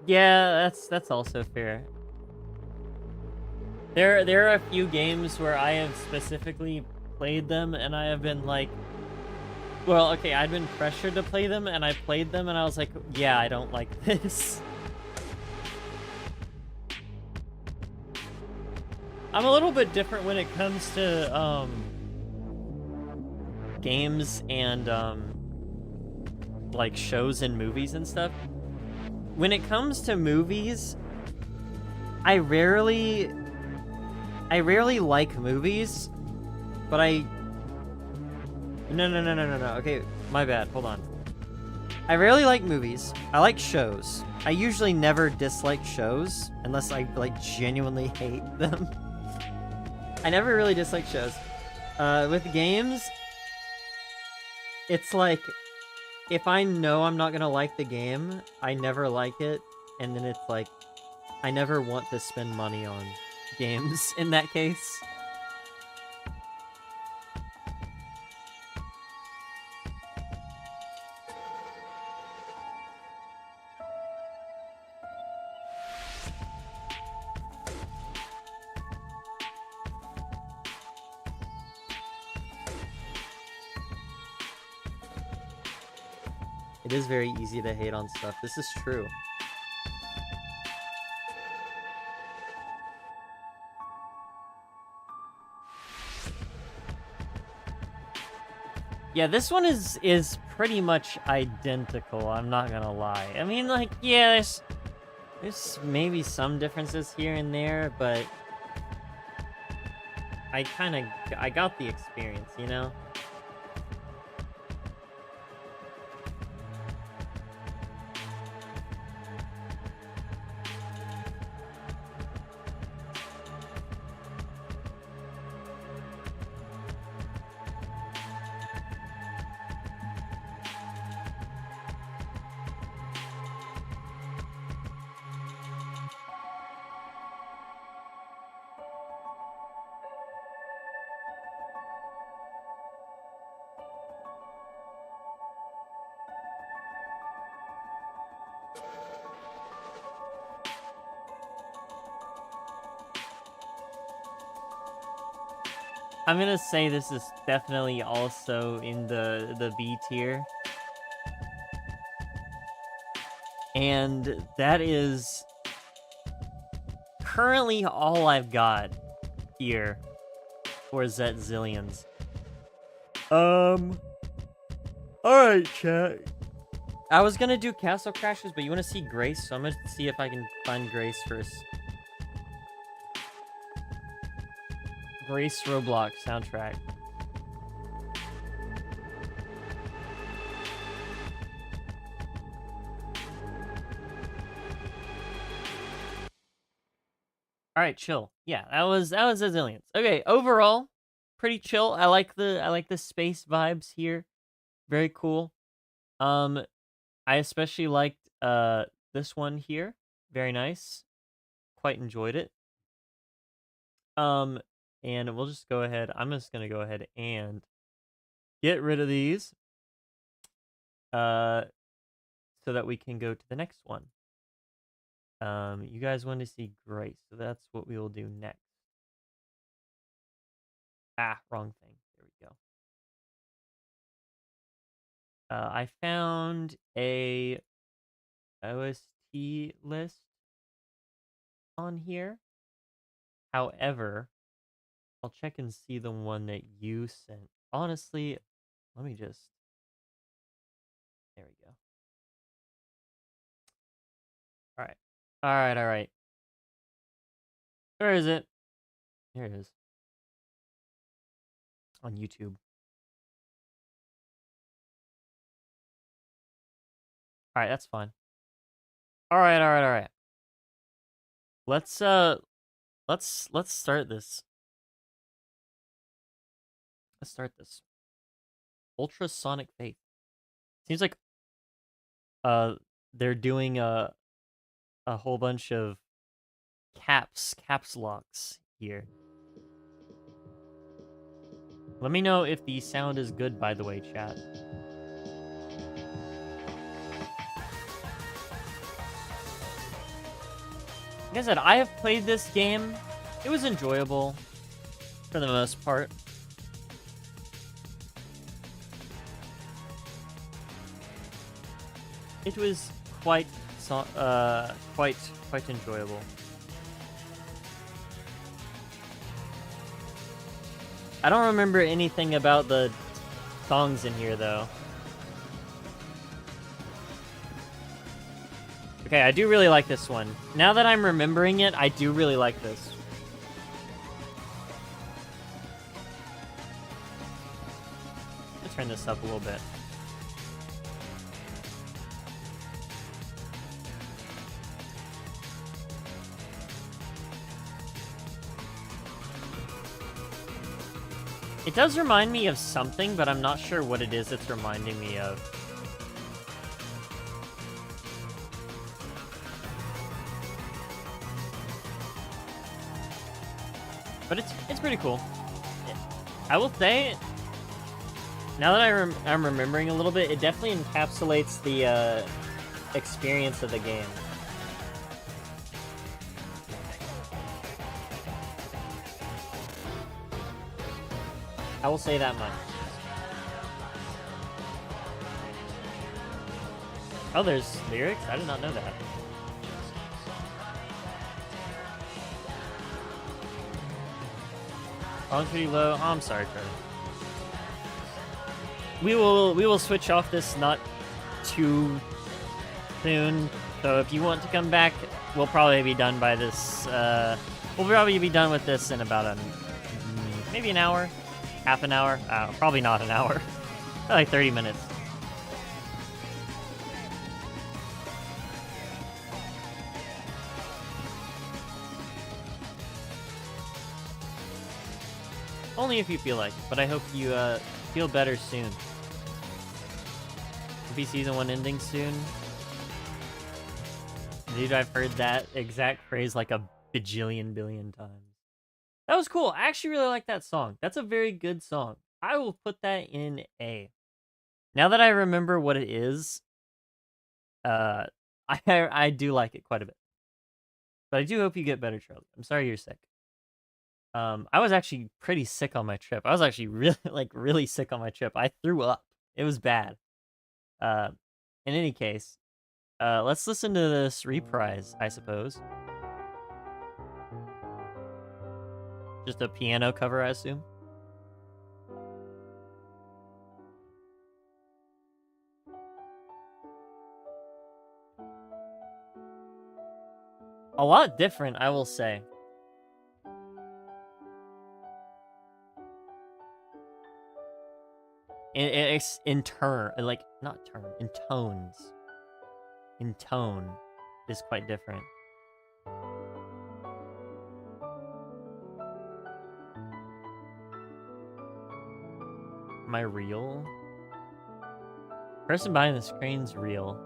Yeah, that's also fair. There are a few games where I have specifically played them and I have been like, well, okay, I'd been pressured to play them and I played them and I was like, yeah, I don't like this. I'm a little bit different when it comes to games and like shows and movies and stuff. When it comes to movies, I rarely like movies, but No. Okay, my bad. Hold on. I rarely like movies. I like shows. I usually never dislike shows unless I like genuinely hate them. I never really dislike shows. With games, it's like if I know I'm not gonna like the game, I never like it, and then it's like I never want to spend money on games in that case. It is very easy to hate on stuff. This is true. Yeah, this one is pretty much identical, I'm not gonna lie. I mean, like, yeah, there's maybe some differences here and there, but I got the experience, you know? I'm gonna say this is definitely also in the B tier. And that is currently all I've got here for Zet Zillions. Alright, chat. I was gonna do Castle Crashes, but you wanna see Grace, so I'm gonna see if I can find Grace first. Grace Roblox soundtrack. All right, chill. Yeah, that was Zet Zillions. Okay, overall, pretty chill. I like the space vibes here. Very cool. I especially liked this one here. Very nice. Quite enjoyed it. Um, and we'll just go ahead. I'm just gonna go ahead and get rid of these. So that we can go to the next one. You guys want to see Grace, so that's what we will do next. Ah, wrong thing. There we go. I found a OST list on here. However, I'll check and see the one that you sent. Honestly, let me just... There we go. All right. All right, all right. Where is it? There it is. On YouTube. All right, that's fine. All right, all right, all right. Let's start this. Let's start this. Ultrasonic Faith. Seems like they're doing a whole bunch of caps locks here. Let me know if the sound is good, by the way, chat. Like I said, I have played this game. It was enjoyable for the most part. It was quite enjoyable. I don't remember anything about the songs in here, though. Okay, I do really like this one. Now that I'm remembering it, I do really like this. Let's turn this up a little bit. It does remind me of something, but I'm not sure what it is it's reminding me of. But it's pretty cool. I will say, now that I'm remembering a little bit, it definitely encapsulates the experience of the game. I will say that much. Oh, there's lyrics? I did not know that. Volume's pretty low. Oh, I'm sorry, Carter. We will switch off this not too soon. So if you want to come back, we'll probably be done by this. We'll probably be done with this in about maybe an hour, half an hour. Probably not an hour. Like 30 minutes. Only if you feel like it, but I hope you feel better soon. Will be season 1 ending soon. Dude, I've heard that exact phrase like a bajillion billion times. That was cool. I actually really like that song. That's a very good song. I will put that in A. Now that I remember what it is, I do like it quite a bit. But I do hope you get better, Charlie. I'm sorry you're sick. I was actually pretty sick on my trip. I was actually really, really sick on my trip. I threw up. It was bad. Uh, in any case, let's listen to this reprise, I suppose. Just a piano cover, I assume. A lot different, I will say. It's in turn, like, not turn, in tones. In tone is quite different. Am I real? Person behind the screen's real.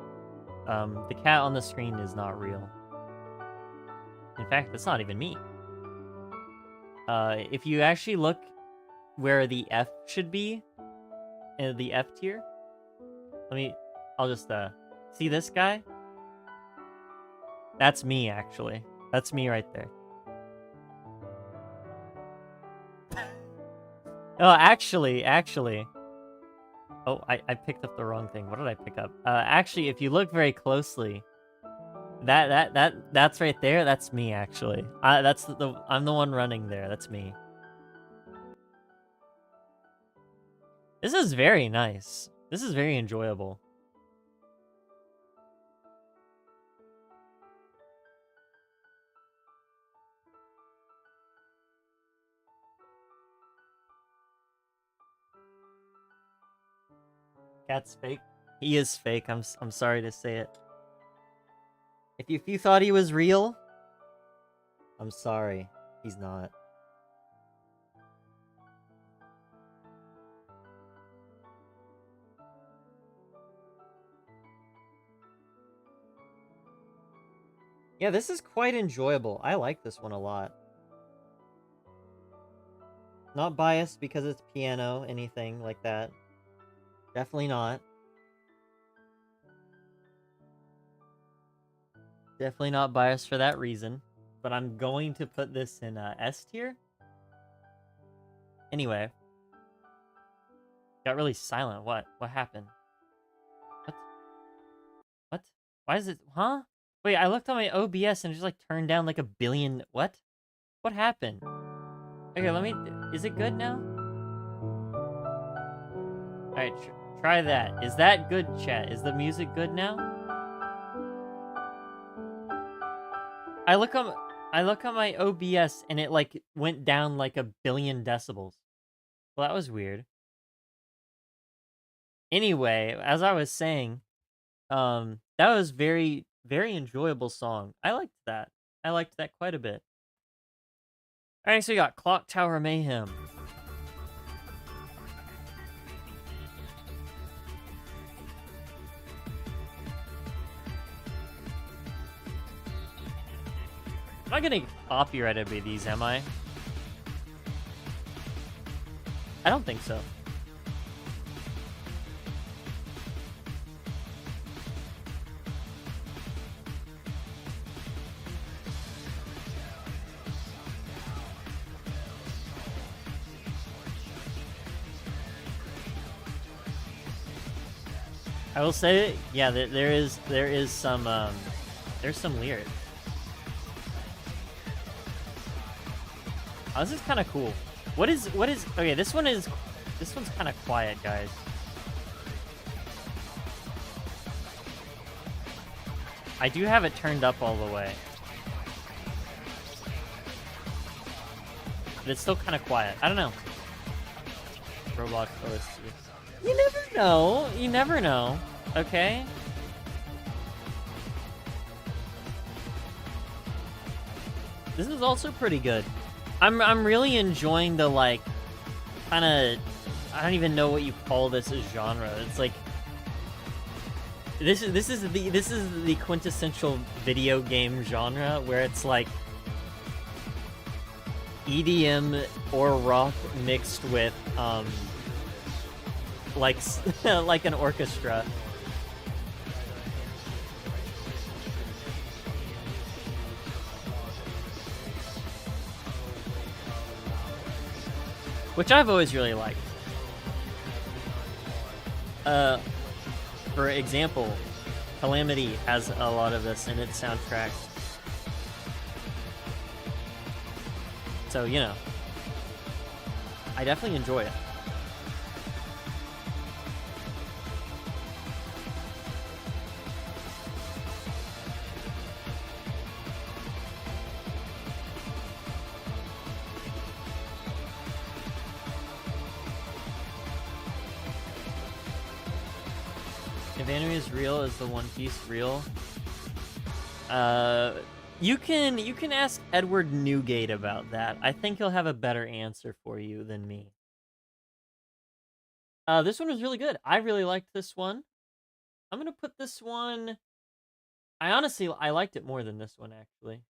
The cat on the screen is not real. In fact, that's not even me. If you actually look where the F should be, the F tier, I'll just, see this guy? That's me, actually. That's me right there. Oh, actually. Oh, I picked up the wrong thing. What did I pick up? Actually, if you look very closely, that's right there. That's me, actually. I'm the one running there. That's me. This is very nice. This is very enjoyable. Cat's fake. He is fake. I'm sorry to say it. If you thought he was real, I'm sorry. He's not. Yeah, this is quite enjoyable. I like this one a lot. Not biased because it's piano, anything like that. Definitely not. Definitely not biased for that reason. But I'm going to put this in S tier. Anyway. Got really silent. What? What happened? What? Why is it... Huh? Wait, I looked on my OBS and it just like turned down like a billion... What? What happened? Okay, let me... Is it good now? Alright, try that. Is that good, chat? Is the music good now? I look on my OBS and it like went down like a billion decibels. Well, that was weird. Anyway, as I was saying, that was very, very enjoyable song. I liked that. I liked that quite a bit. Alright, so we got Clock Tower Mayhem. I'm not getting copyrighted by these, am I? I don't think so. I will say, yeah, there is some there's some lyrics. Oh, this is kind of cool. What is okay, this one's kind of quiet, guys. I do have it turned up all the way. But it's still kind of quiet. I don't know. Roblox OST. You never know. You never know. Okay? This is also pretty good. I'm really enjoying the like kind of, I don't even know what you call this as genre. It's like this is the quintessential video game genre where it's like EDM or rock mixed with like like an orchestra. which I've always really liked. For example, Calamity has a lot of this in its soundtrack. So, you know, I definitely enjoy it. If anime is real, is the One Piece real? You can ask Edward Newgate about that. I think he'll have a better answer for you than me. This one was really good. I really liked this one. I'm gonna put this one. I liked it more than this one, actually.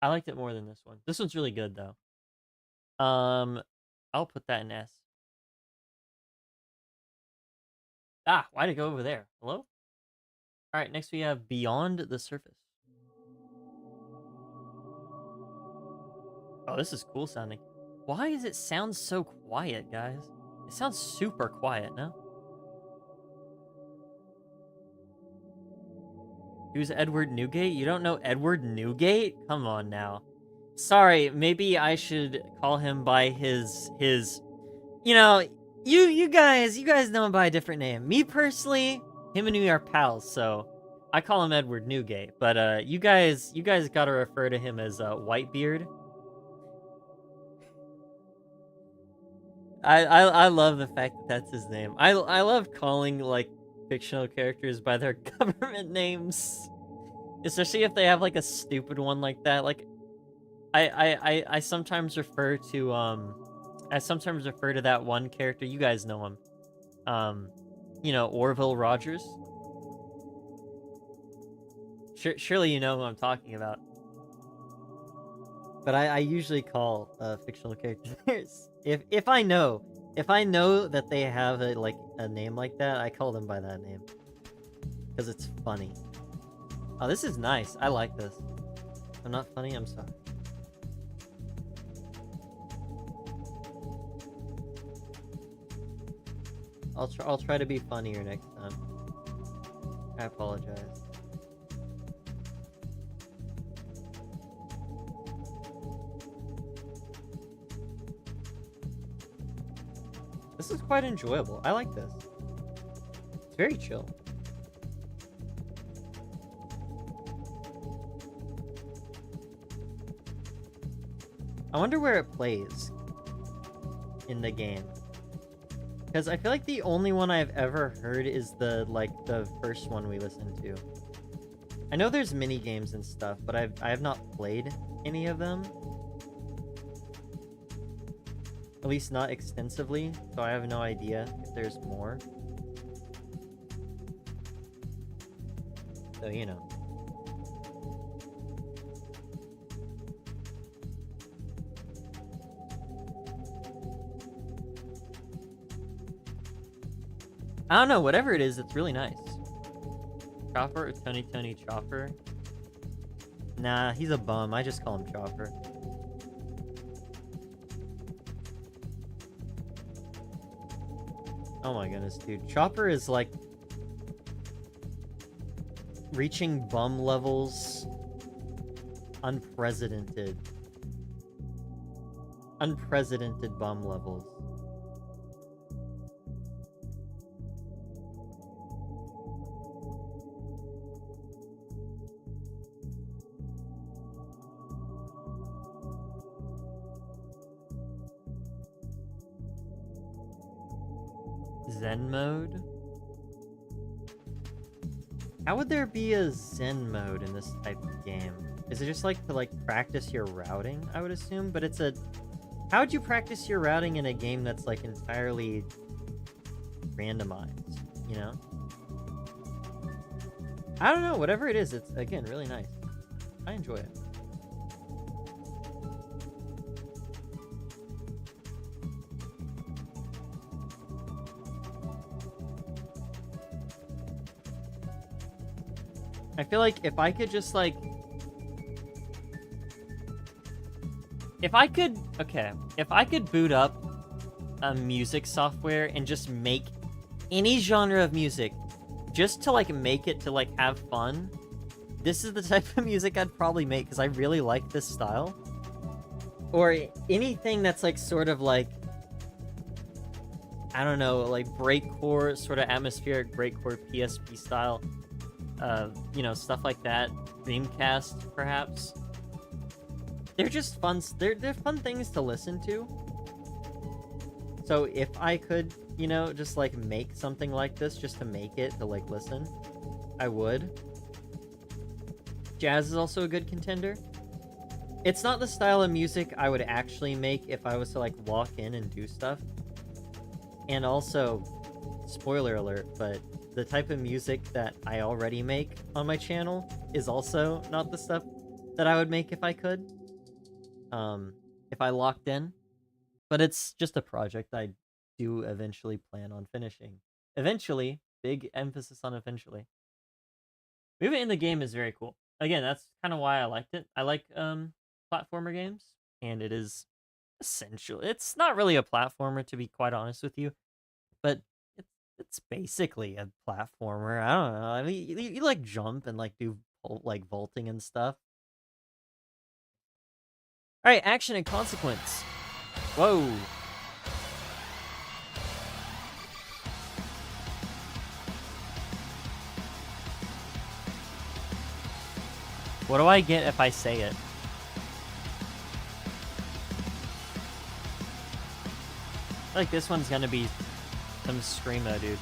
I liked it more than this one. This one's really good though. I'll put that in S. Ah, why'd it go over there? Hello? Alright, next we have Beyond the Surface. Oh, this is cool sounding. Why does it sound so quiet, guys? It sounds super quiet, no? Who's Edward Newgate? You don't know Edward Newgate? Come on now. Sorry, maybe I should call him by his you know, you guys know him by a different name. Me personally, him and me are pals, so I call him Edward Newgate. But you guys gotta refer to him as Whitebeard. I love the fact that that's his name. I love calling like fictional characters by their government names, especially if they have like a stupid one like that. Like I sometimes refer to that one character. You guys know him. You know, Orville Rogers. Surely you know who I'm talking about. But I usually call fictional characters if I know that they have a name like that, I call them by that name because it's funny. Oh, this is nice. I like this. I'm not funny. I'm sorry. I'll try to be funnier next time. I apologize. This is quite enjoyable. I like this. It's very chill. I wonder where it plays in the game. Because I feel like the only one I've ever heard is the first one we listened to. I know there's mini games and stuff, but I have not played any of them. At least not extensively, so I have no idea if there's more. So, you know. I don't know, whatever it is, it's really nice. Chopper or Tony Chopper? Nah, he's a bum. I just call him Chopper. Oh my goodness, dude. Chopper is like reaching bum levels unprecedented. Unprecedented bum levels. Zen mode? How would there be a Zen mode in this type of game? Is it just like to practice your routing, I would assume? But it's a... How would you practice your routing in a game that's like entirely randomized, you know? I don't know, whatever it is, it's again really nice. I enjoy it. I feel like if I could just If I could, okay, if I could boot up a music software and just make any genre of music, just to like make it to like have fun, this is the type of music I'd probably make because I really like this style. Or anything that's like sort of like, I don't know, like breakcore, sort of atmospheric breakcore PSP style. You know, stuff like that. Dreamcast, perhaps. They're just fun. They're fun things to listen to. So if I could, you know, just like make something like this, just to make it to like listen, I would. Jazz is also a good contender. It's not the style of music I would actually make if I was to like walk in and do stuff. And also, spoiler alert, but the type of music that I already make on my channel is also not the stuff that I would make if I could. If I locked in. But it's just a project I do eventually plan on finishing. Eventually, big emphasis on eventually. Moving in the game is very cool. Again, that's kind of why I liked it. I like platformer games, and it is essential. It's not really a platformer, to be quite honest with you, but it's basically a platformer. I don't know. I mean, you like jump and like do like vaulting and stuff. All right, action and consequence. Whoa. What do I get if I say it? I feel like this one's gonna be some screamo, dude.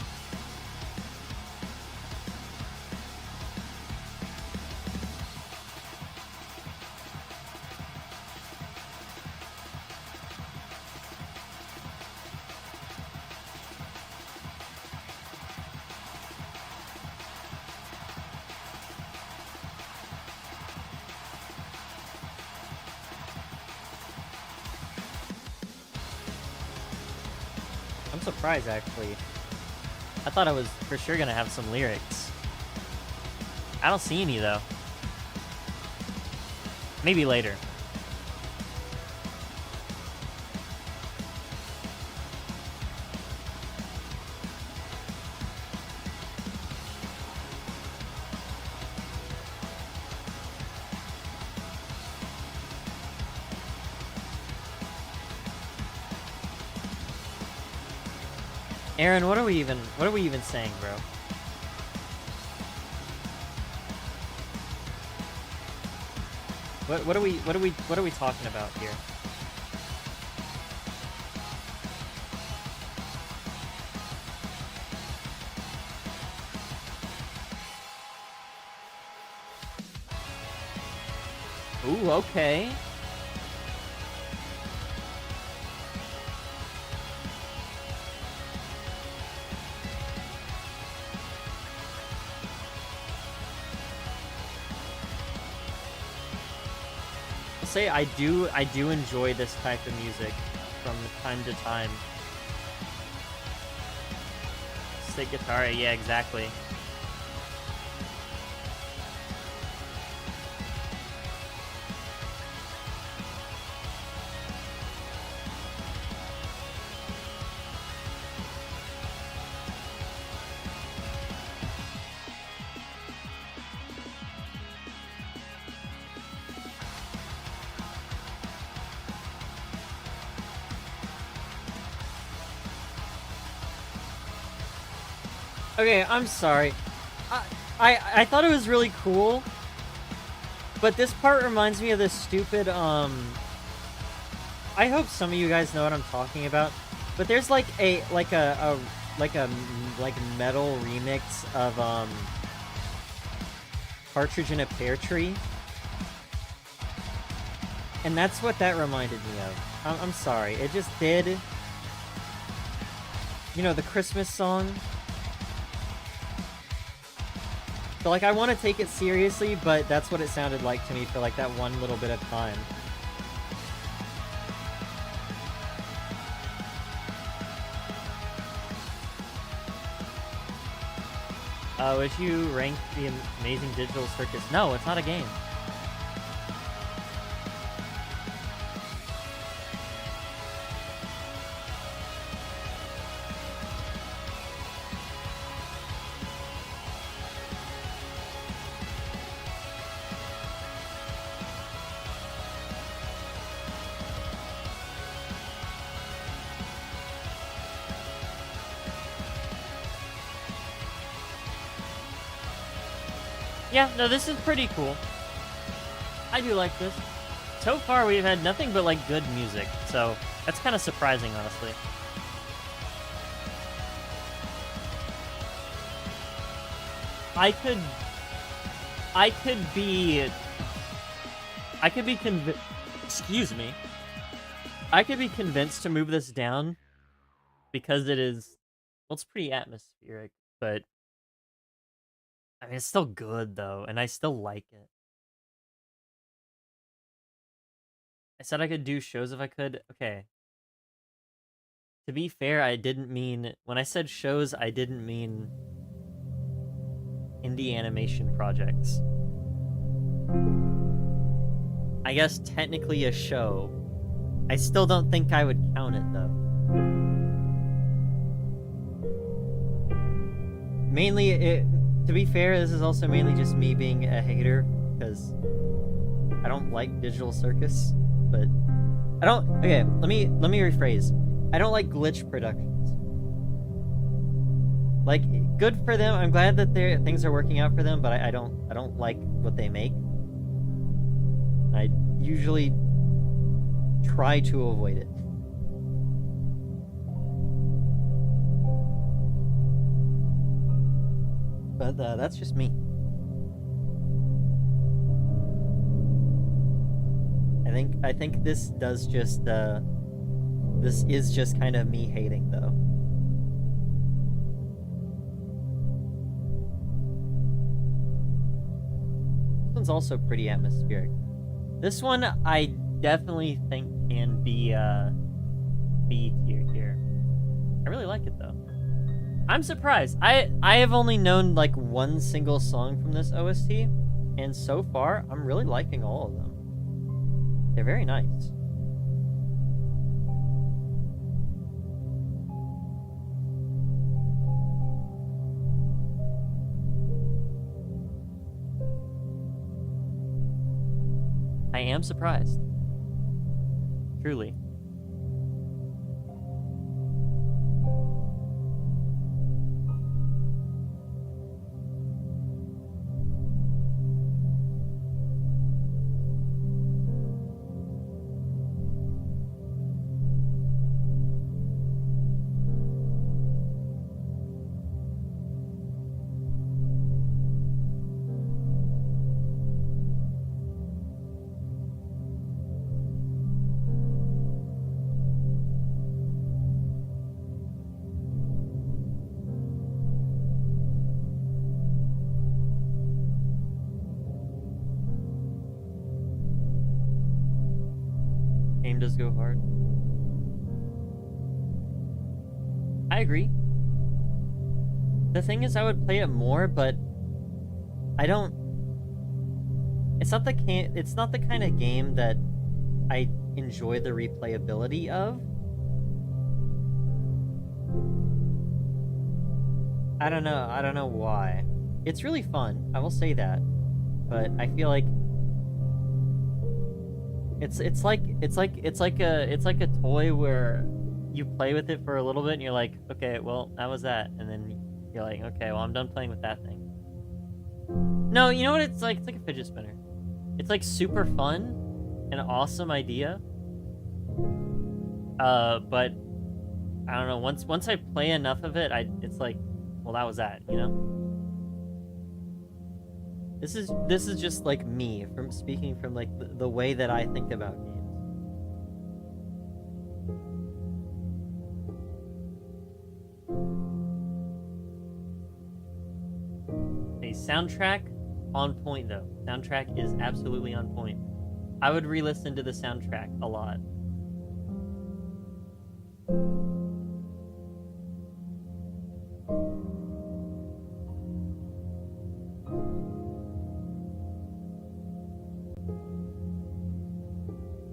I'm surprised, actually. I thought I was for sure gonna have some lyrics. I don't see any, though. Maybe later. Aaron, what are we even saying, bro? What are we talking about here? Ooh, okay. Say I do enjoy this type of music from time to time. Stick guitar, yeah, exactly. Okay, I'm sorry. I thought it was really cool, but this part reminds me of this stupid, I hope some of you guys know what I'm talking about, but there's like a metal remix of, Partridge in a Pear Tree. And that's what that reminded me of. I'm sorry, it just did. You know, the Christmas song? So, like, I want to take it seriously, but that's what it sounded like to me for, like, that one little bit of time. Would you rank the Amazing Digital Circus? No, it's not a game. Yeah, no, this is pretty cool. I do like this. So far, we've had nothing but, like, good music, so that's kind of surprising, honestly. I could be convinced. Excuse me. I could be convinced to move this down because it is. Well, it's pretty atmospheric, but I mean, it's still good though, and I still like it. I said I could do shows if I could. Okay. To be fair, I didn't mean when I said shows, I didn't mean indie animation projects. I guess technically a show. I still don't think I would count it though. Mainly, to be fair, this is also mainly just me being a hater because I don't like Digital Circus, but I don't. Okay, let me rephrase. I don't like glitch productions. Like, good for them. I'm glad that things are working out for them, but I don't like what they make. I usually try to avoid it. But that's just me. I think this does just this is just kind of me hating though. This one's also pretty atmospheric. This one I definitely think can be B tier here. I really like it though. I'm surprised. I have only known like one single song from this OST, and so far I'm really liking all of them. They're very nice. I am surprised. Truly. Game does go hard. I agree. The thing is, I would play it more, but I don't. It's not the kind of game that I enjoy the replayability of. I don't know. I don't know why. It's really fun. I will say that, but I feel like it's like a toy where you play with it for a little bit and you're like, okay, well that was that, and then you're like, okay, well I'm done playing with that thing. No, you know what it's like? It's like a fidget spinner. It's like super fun, an awesome idea. But I don't know. Once I play enough of it, it's like, well that was that, you know. This is just like me from speaking from like the way that I think about games. A soundtrack on point though. Soundtrack is absolutely on point. I would re-listen to the soundtrack a lot.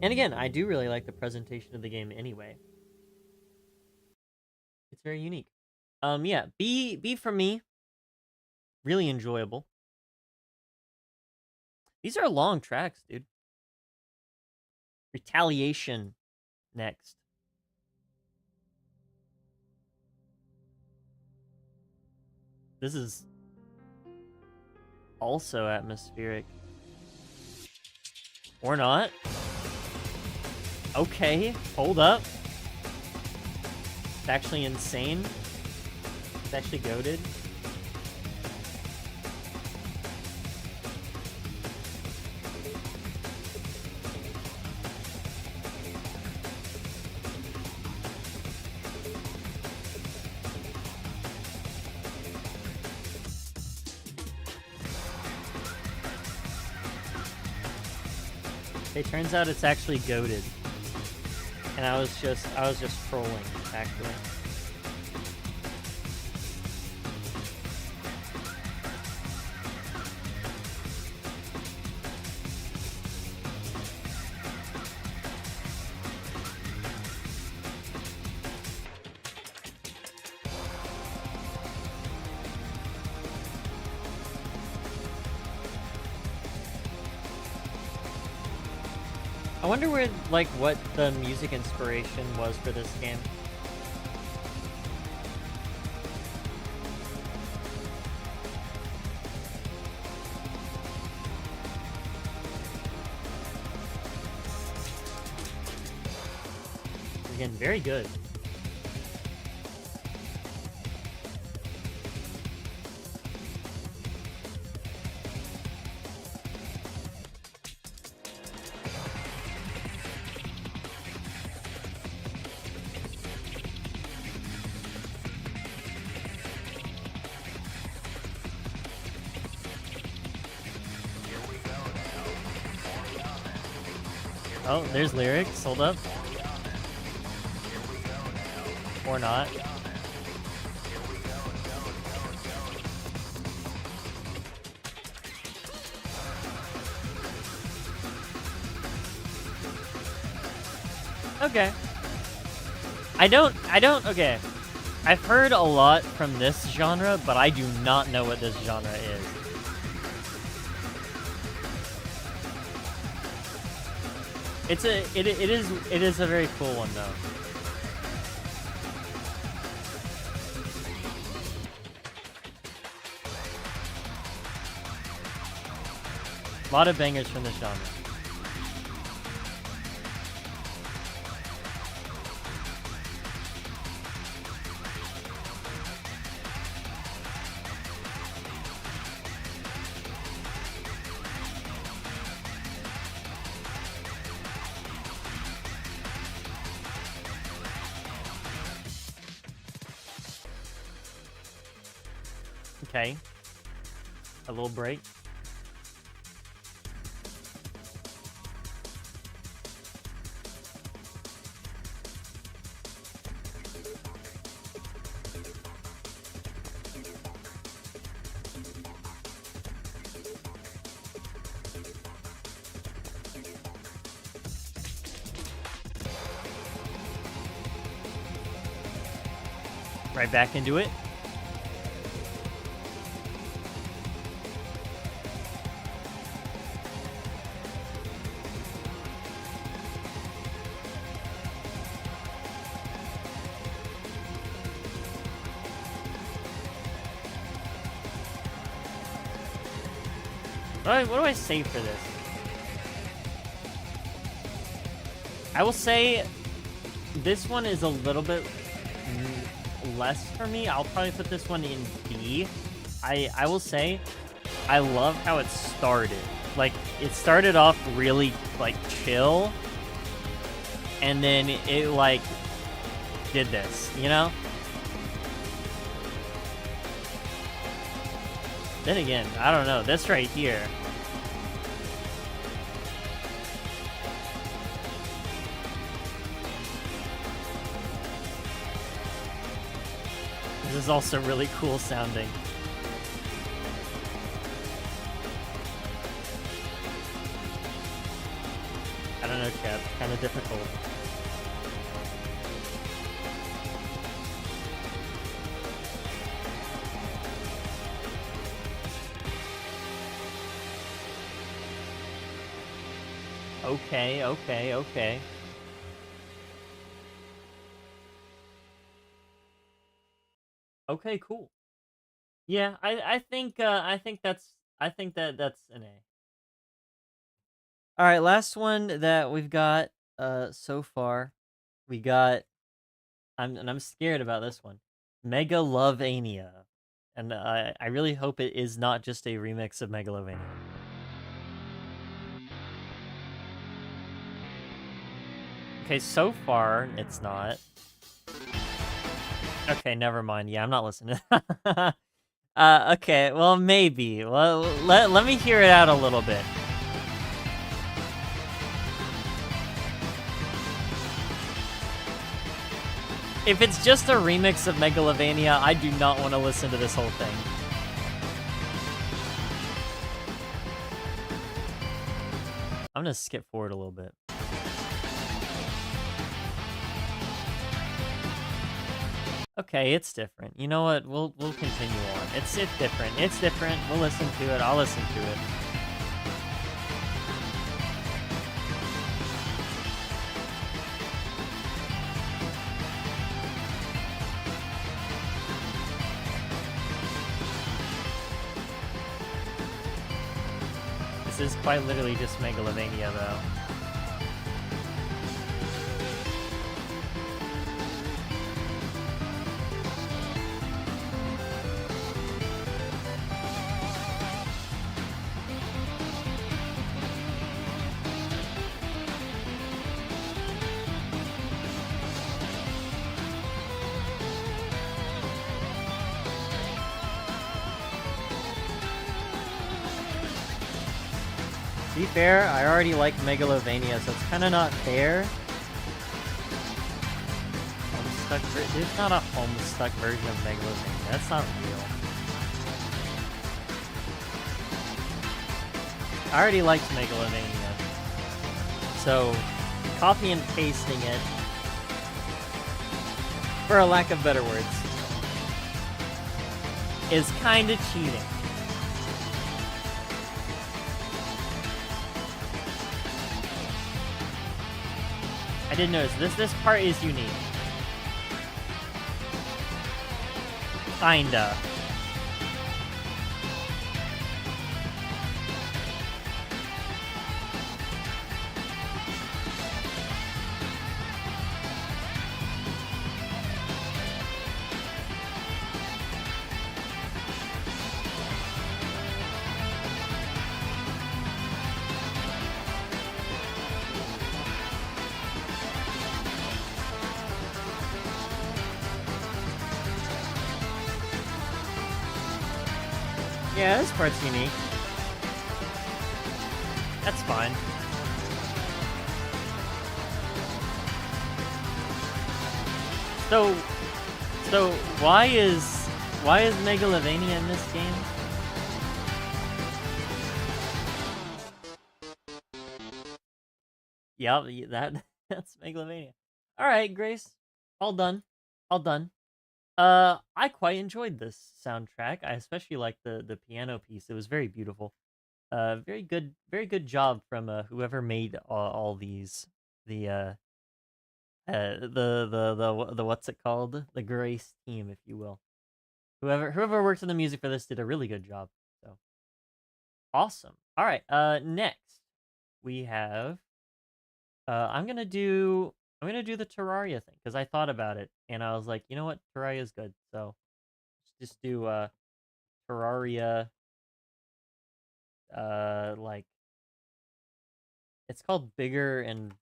And again, I do really like the presentation of the game anyway. It's very unique. Yeah, B for me. Really enjoyable. These are long tracks, dude. Retaliation next. This is also atmospheric. Or not. Okay, hold up. It's actually insane. It's actually goated. It turns out it's actually goated. And I was just trolling, actually. I wonder where, like, what the music inspiration was for this game. Again, very good. Oh, there's lyrics. Hold up. Or not. Okay. Okay. I've heard a lot from this genre, but I do not know what this genre is. It is a very cool one though. A lot of bangers from this genre. Okay. A little break. Right back into it. What do I say for this? I will say this one is a little bit less for me. I'll probably put this one in B. I will say I love how it started. Like, it started off really, like, chill. And then it, like, did this, you know? Then again, I don't know. This right here. This is also really cool sounding. I don't know, chat. Kind of difficult. Okay. Okay, cool. Yeah, I think I think that that's an A. All right, last one that we've got so far. We got I'm scared about this one. Mega Lovania. And I really hope it is not just a remix of Megalovania. Okay, so far it's not. Okay, never mind. Yeah, I'm not listening. Okay, well maybe. Well, let me hear it out a little bit. If it's just a remix of Megalovania, I do not want to listen to this whole thing. I'm gonna skip forward a little bit. Okay, it's different. You know what? We'll continue on. It's different. It's different. We'll listen to it. I'll listen to it. This is quite literally just Megalovania, though. To be fair, I already like Megalovania, so it's kind of not fair. There's not a Homestuck version of Megalovania. That's not real. I already liked Megalovania, so copy and pasting it, for a lack of better words, is kind of cheating. I did notice this part is unique. Kinda. Yeah, this part's unique. That's fine. So why is Megalovania in this game? Yeah, that's Megalovania. All right, Grace, all done, all done. I quite enjoyed this soundtrack. I especially liked the piano piece. It was very beautiful. Very good job from whoever made all these. The what's it called? The Grace team, if you will. Whoever worked on the music for this did a really good job. So awesome. All right. Next we have. I'm gonna do the Terraria thing because I thought about it and I was like, you know what, Terraria is good. So let's just do Terraria. Like it's called Bigger and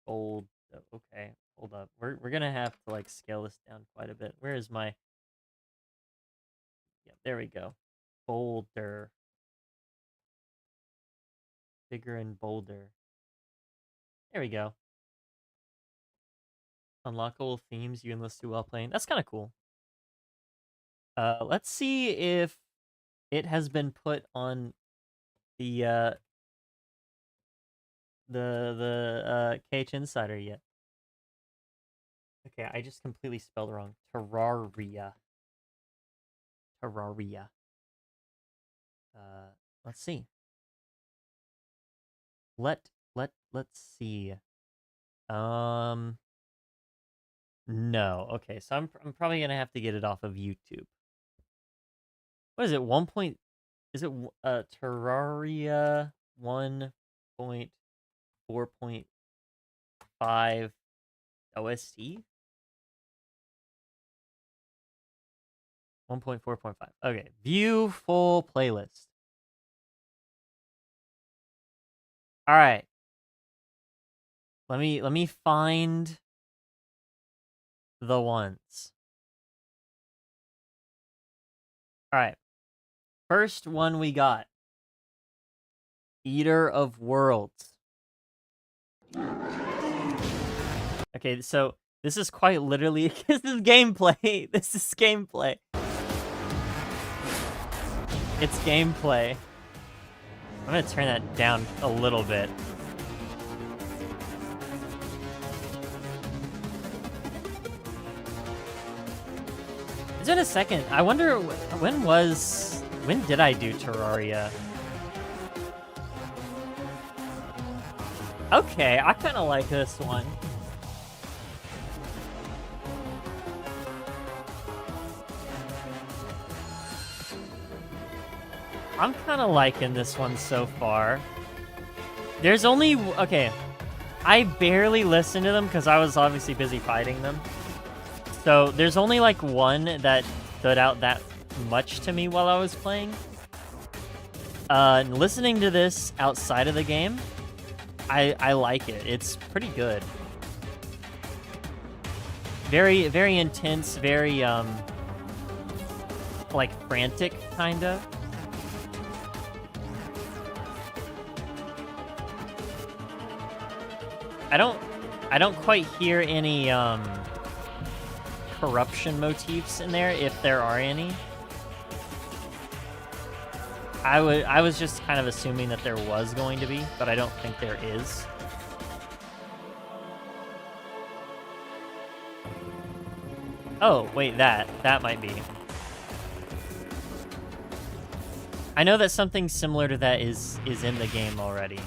Bold. Okay, hold up. We're gonna have to like scale this down quite a bit. Where is my? Yeah, there we go. Boulder. Bigger and bolder. There we go. Unlockable themes you enlist to while playing. That's kind of cool. Let's see if it has been put on the KH Insider yet. Okay, I just completely spelled wrong. Terraria. Terraria. Let's see. Let's see. No. Okay, so I'm probably gonna have to get it off of YouTube. What is it? Is it Terraria 1.4.5 OST? 1.4.5. Okay, view full playlist. All right. Let me find the ones. All right. First one we got. Eater of Worlds. Okay, so this is quite literally this is gameplay. This is gameplay. It's gameplay. I'm gonna turn that down a little bit. It's been a second. I wonder when did I do Terraria? Okay, I kind of like this one. I'm kind of liking this one so far. There's only... Okay. I barely listened to them because I was obviously busy fighting them. So there's only like one that stood out that much to me while I was playing. Listening to this outside of the game, I like it. It's pretty good. Very, very intense, very, like frantic, kind of. I don't quite hear any, corruption motifs in there, if there are any. I was just kind of assuming that there was going to be, but I don't think there is. Oh, wait, that might be. I know that something similar to that is in the game already.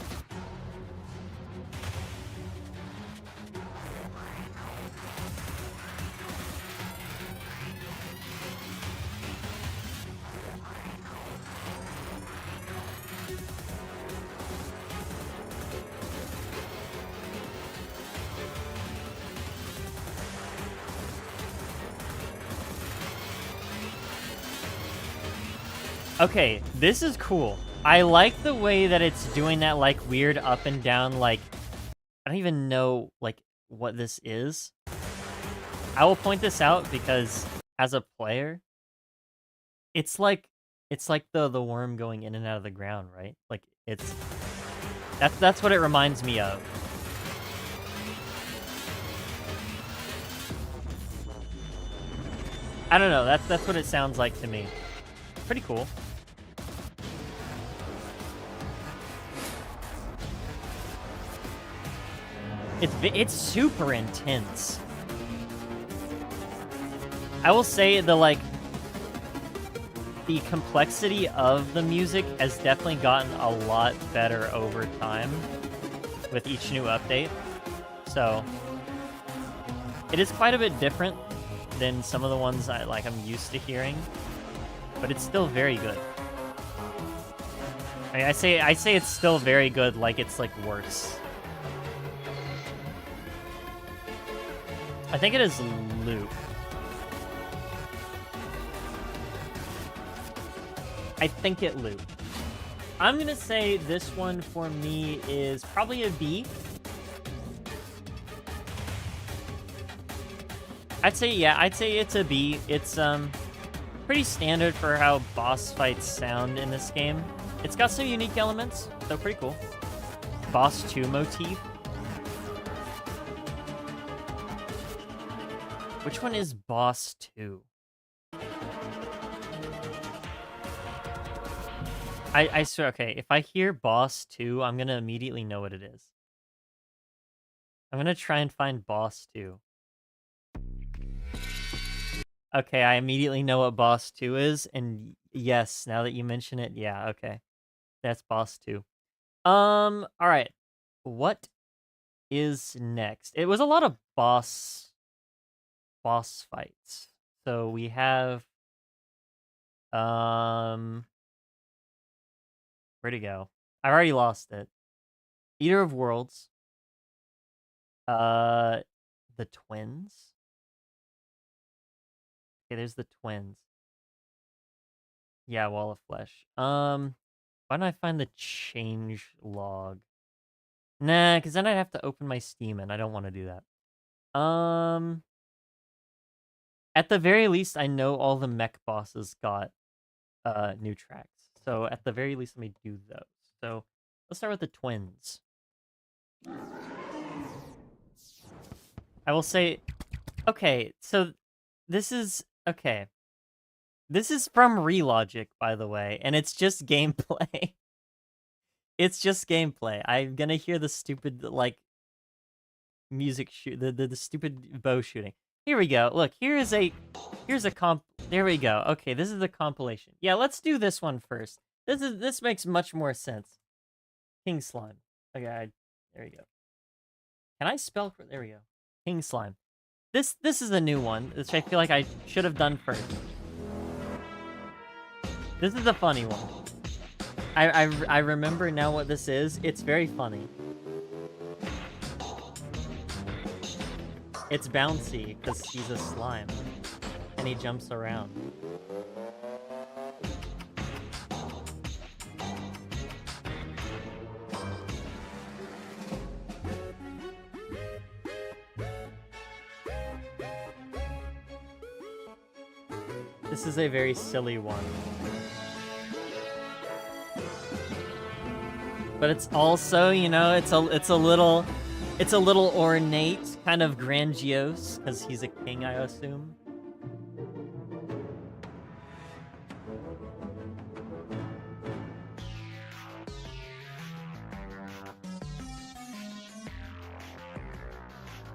Okay, this is cool. I like the way that it's doing that, like, weird up and down, like... I don't even know, like, what this is. I will point this out because, as a player, it's like the worm going in and out of the ground, right? Like, it's... That's what it reminds me of. I don't know, that's what it sounds like to me. Pretty cool. It's super intense. I will say the complexity of the music has definitely gotten a lot better over time with each new update. So it is quite a bit different than some of the ones I'm used to hearing, but it's still very good. I say it's still very good, like it's like worse. I think it is loop. I think it looped. I'm gonna say this one for me is probably a B. I'd say it's a B. It's pretty standard for how boss fights sound in this game. It's got some unique elements, so pretty cool. Boss 2 motif. Which one is boss 2? I swear, okay, if I hear boss 2, I'm gonna immediately know what it is. I'm gonna try and find boss 2. Okay, I immediately know what boss 2 is, and yes, now that you mention it, yeah, okay. That's boss 2. Alright. What is next? It was a lot of boss fights. So we have Where'd it go? I already lost it. Eater of Worlds. The twins. Okay, there's the twins. Yeah, Wall of Flesh. Why don't I find the change log? Nah, because then I'd have to open my Steam, and I don't want to do that. At the very least, I know all the mech bosses got new tracks. So at the very least, let me do those. So let's start with the twins. I will say, okay, so this is okay. This is from Relogic, by the way, and it's just gameplay. It's just gameplay. I'm gonna hear the stupid like music shoot, the stupid bow shooting. Here we go. Look, here's a comp. There we go. Okay, this is the compilation. Yeah, let's do this one first. This makes much more sense. King Slime. Okay, there we go. Can I spell? There we go. King Slime. This is a new one, which I feel like I should have done first. This is a funny one. I remember now what this is. It's very funny. It's bouncy because he's a slime and he jumps around. This is a very silly one. But it's also, you know, it's a little ornate, kind of grandiose, because he's a king, I assume.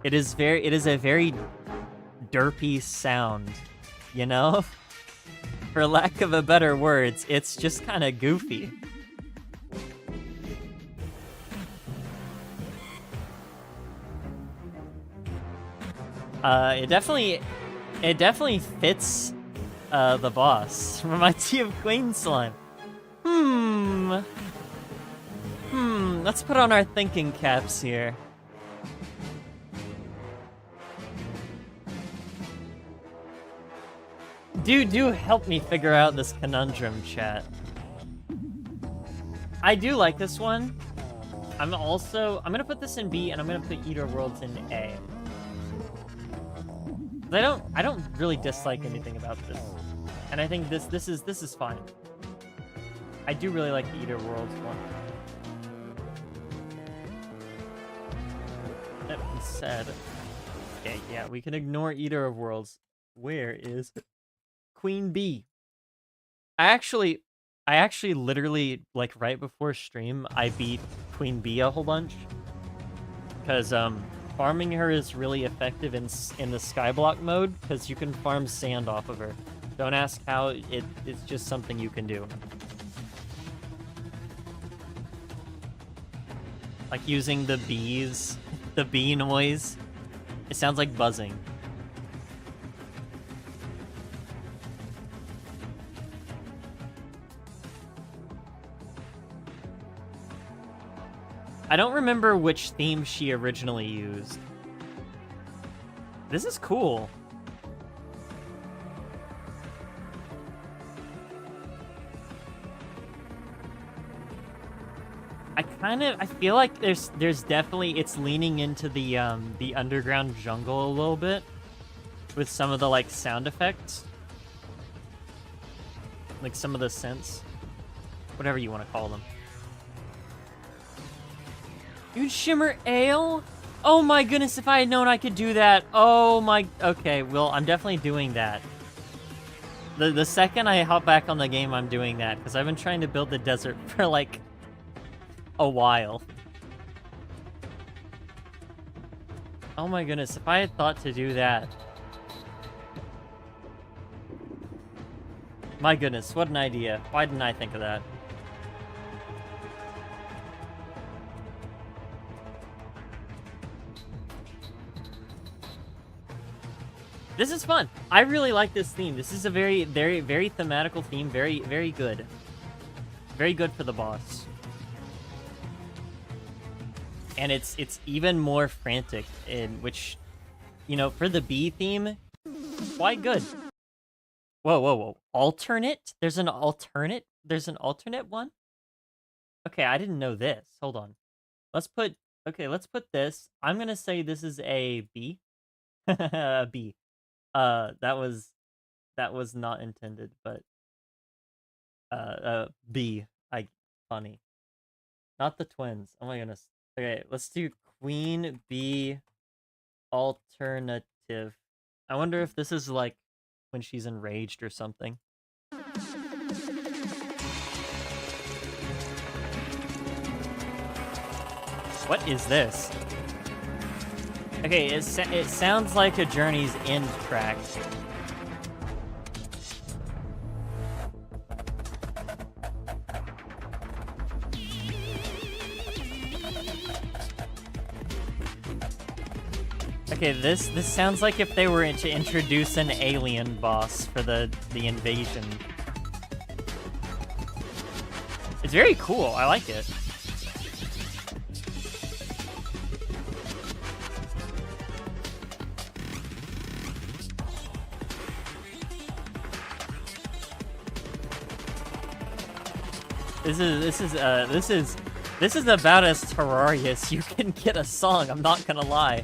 It is a very derpy sound, you know? For lack of a better words, it's just kind of goofy. It definitely fits the boss. Reminds you of Queen Slime. Let's put on our thinking caps here. Do help me figure out this conundrum, chat. I do like this one. I'm gonna put this in B, and I'm gonna put Eater Worlds in A. I don't really dislike anything about this, and I think this is fine. I do really like the Eater Worlds one. That being said, okay, yeah, we can ignore Eater of Worlds. Where is Queen Bee? I actually literally, like, right before stream, I beat Queen Bee a whole bunch, because farming her is really effective in the skyblock mode, because you can farm sand off of her. Don't ask how, it's just something you can do. Like using the bees, the bee noise. It sounds like buzzing. I don't remember which theme she originally used. This is cool. I feel like there's definitely, it's leaning into the underground jungle a little bit with some of the, like, sound effects. Like some of the synths. Whatever you want to call them. Dude, Shimmer Ale? Oh my goodness, if I had known I could do that. Oh my... Okay, well, I'm definitely doing that. The second I hop back on the game, I'm doing that, because I've been trying to build the desert for, like, a while. Oh my goodness, if I had thought to do that. My goodness, what an idea. Why didn't I think of that? This is fun. I really like this theme. This is a very, very, very thematical theme. Very, very good. Very good for the boss. And it's even more frantic, in which, you know, for the bee theme, quite good. Whoa, whoa, whoa. Alternate? There's an alternate one? Okay, I didn't know this. Hold on. Let's put this. I'm gonna say this is a B. A B. That was not intended, but B. Funny. Not the twins. Oh my goodness. Okay, let's do queen bee alternative. I wonder if this is like when she's enraged or something. What is this? Okay, it sounds like a Journey's End track. Okay, this sounds like if they were to introduce an alien boss for the invasion. It's very cool. I like it. This is about as Terraria as you can get a song. I'm not gonna lie.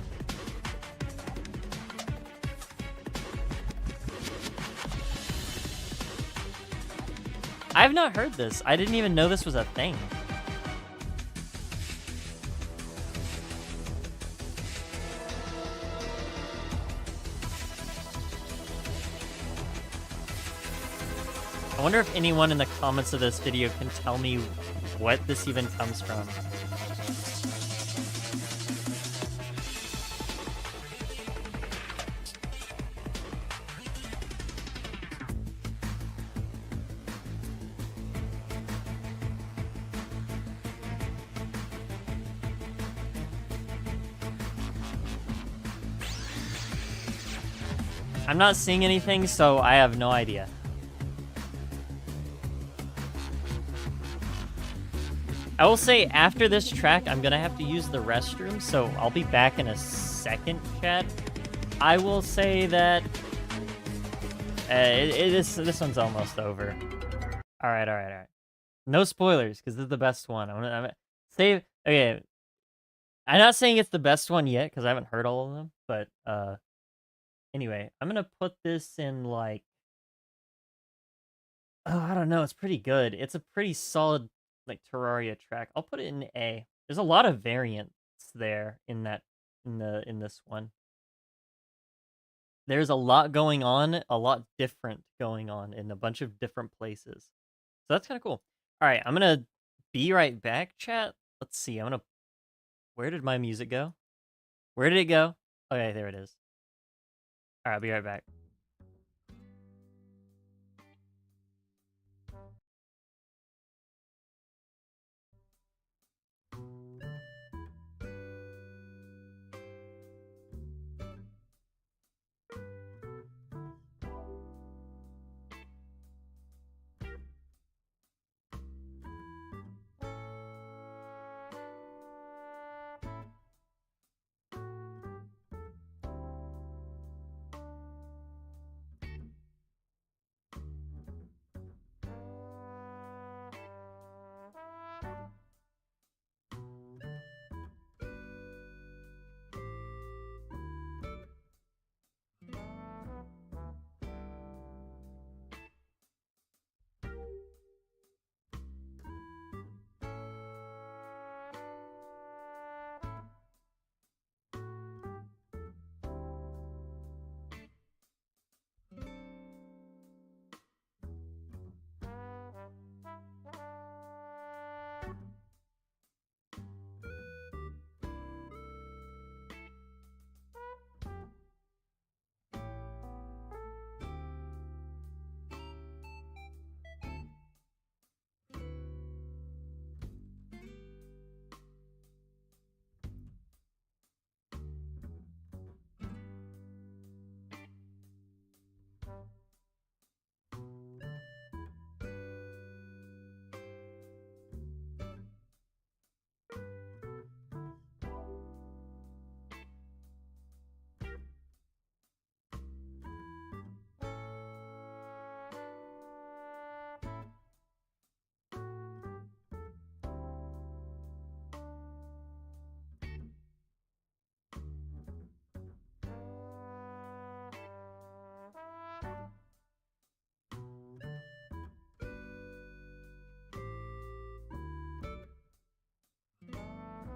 I have not heard this. I didn't even know this was a thing. I wonder if anyone in the comments of this video can tell me what this even comes from. I'm not seeing anything, so I have no idea. I will say, after this track, I'm gonna have to use the restroom, so I'll be back in a second, chat. I will say that this one's almost over. All right. No spoilers, because this is the best one. I'm save. Okay, I'm not saying it's the best one yet, because I haven't heard all of them. But anyway, I'm gonna put this in like, oh, I don't know. It's pretty good. It's a pretty solid like Terraria track. I'll put it in A. There's a lot of variants there in this one. There's a lot going on, a lot different going on in a bunch of different places. So that's kind of cool. All right, I'm gonna be right back, chat. Let's see. Where did my music go? Where did it go? Okay, there it is. All right, I'll be right back.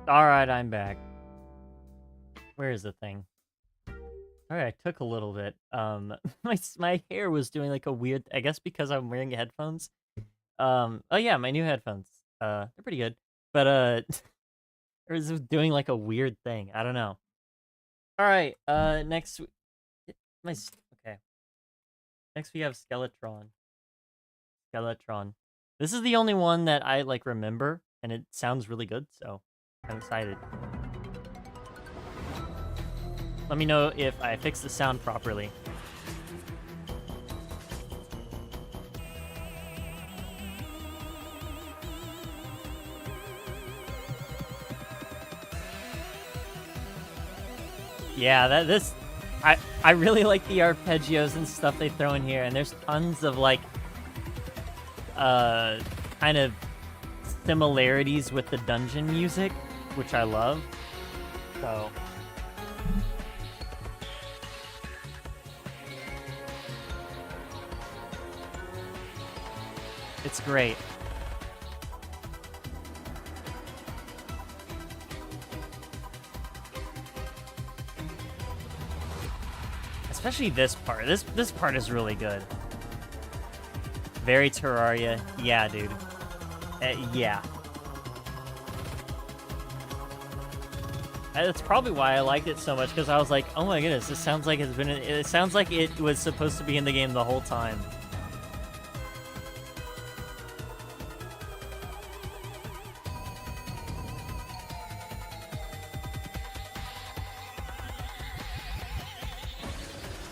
Alright, I'm back. Where is the thing? Alright, I took a little bit. My hair was doing like a weird, I guess because I'm wearing headphones. Oh yeah, my new headphones. They're pretty good. But it was doing like a weird thing. I don't know. Alright, next okay. Next we have Skeletron. Skeletron. This is the only one that I like remember, and it sounds really good, so I'm excited. Let me know if I fix the sound properly. Yeah, I really like the arpeggios and stuff they throw in here, and there's tons of like kind of similarities with the dungeon music, which I love. So it's great. Especially this part. This part is really good. Very Terraria. Yeah, dude. Yeah. That's probably why I liked it so much, because I was like, oh my goodness, this sounds like it sounds like it was supposed to be in the game the whole time.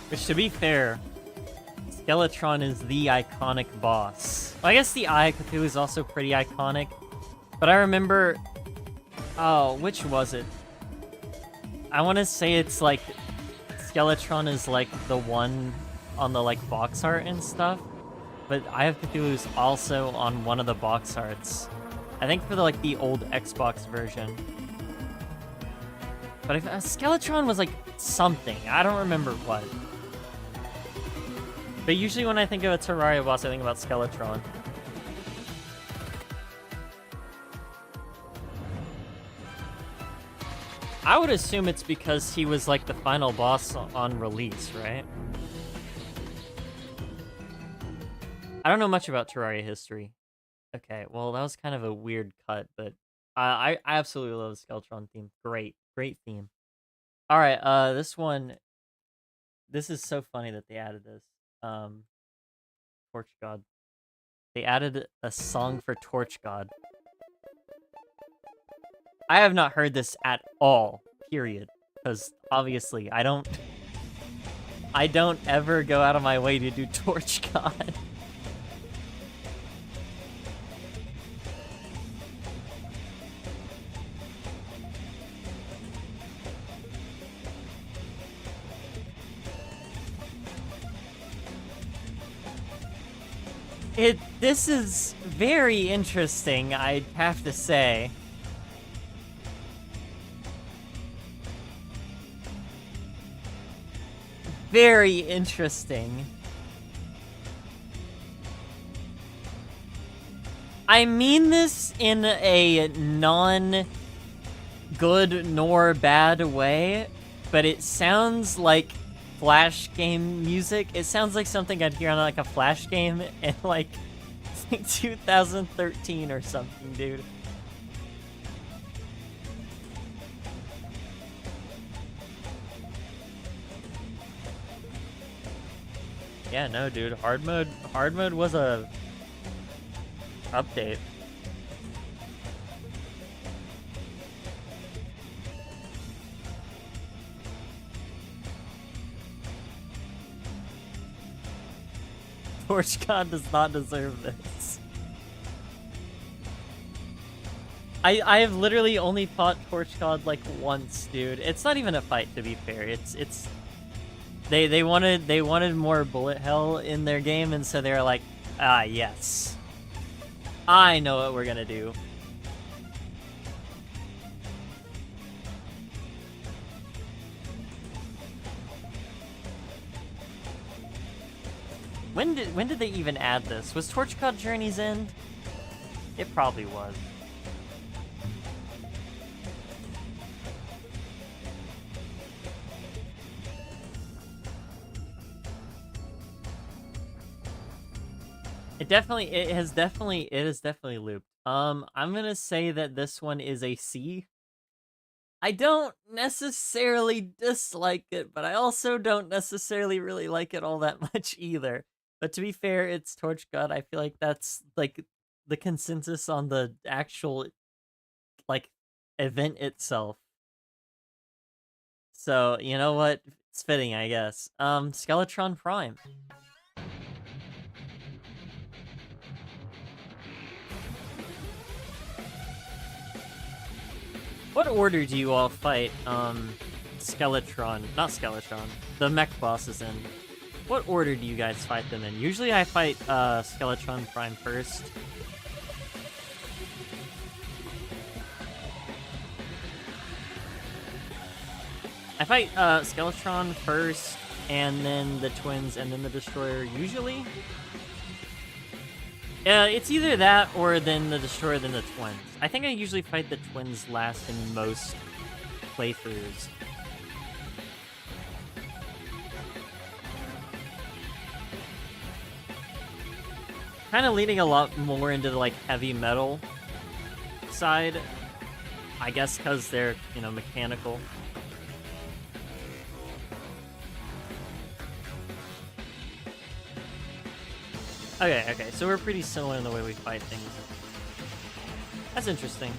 Which, to be fair, Skeletron is the iconic boss. Well, I guess the Eye of Cthulhu is also pretty iconic, but I remember... Oh, which was it? I want to say it's like... Skeletron is like the one on the like box art and stuff, but Eye of Cthulhu is also on one of the box arts. I think for the like the old Xbox version. But if Skeletron was like something, I don't remember what. But usually when I think of a Terraria boss, I think about Skeletron. I would assume it's because he was like the final boss on release, right? I don't know much about Terraria history. Okay, well that was kind of a weird cut, but I absolutely love the Skeletron theme. Great theme. All right, this one. This is so funny that they added this. Torch God. They added a song for Torch God. I have not heard this at all, period. Because obviously I don't ever go out of my way to do Torch God. This is very interesting, I'd have to say. Very interesting. I mean this in a non-good nor bad way, but it sounds like Flash game music. It sounds like something I'd hear on like a Flash game in like 2013 or something, dude. Yeah, no, dude. Hard mode was a update. Torch God does not deserve this. I have literally only fought Torch God like once, dude. It's not even a fight, to be fair. It's they wanted more bullet hell in their game, and so they were like, ah, yes, I know what we're gonna do. When did they even add this? Was Torch God Journey's End? It probably was. It is definitely looped. I'm gonna say that this one is a C. I don't necessarily dislike it, but I also don't necessarily really like it all that much either. But to be fair, it's Torch God. I feel like that's like the consensus on the actual like event itself. So, you know what? It's fitting, I guess. Skeletron Prime. What order do you all fight, Skeletron, not Skeletron, the mech bosses in? What order do you guys fight them in? Usually I fight, Skeletron Prime first. I fight, Skeletron first, and then the twins, and then the destroyer, usually. It's either that, or then the destroyer, then the twins. I think I usually fight the twins last in most playthroughs. Kind of leaning a lot more into the, like, heavy metal side. I guess because they're, you know, mechanical. Okay, so we're pretty similar in the way we fight things. That's interesting.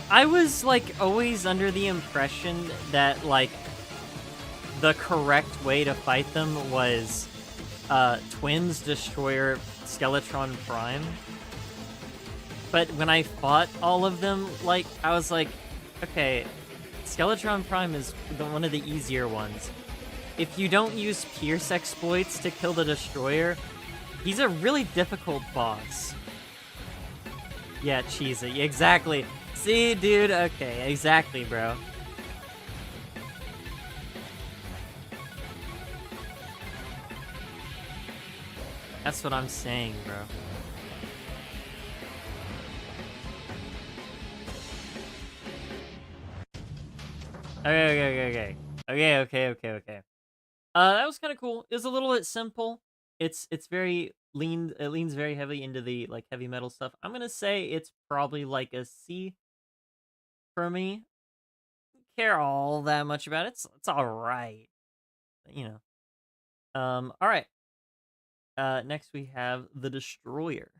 I was, like, always under the impression that, like, the correct way to fight them was, Twins, Destroyer, Skeletron Prime. But when I fought all of them, like, I was like, okay, Skeletron Prime is one of the easier ones. If you don't use Pierce exploits to kill the Destroyer, he's a really difficult boss. Yeah, cheesy. Exactly. See, dude? Okay, exactly, bro. That's what I'm saying, bro. Okay. That was kind of cool. It was a little bit simple. It's very it leans very heavily into the like heavy metal stuff. I'm gonna say it's probably like a C for me. Care all that much about it. It's all right, you know. All right. Next we have the Destroyer,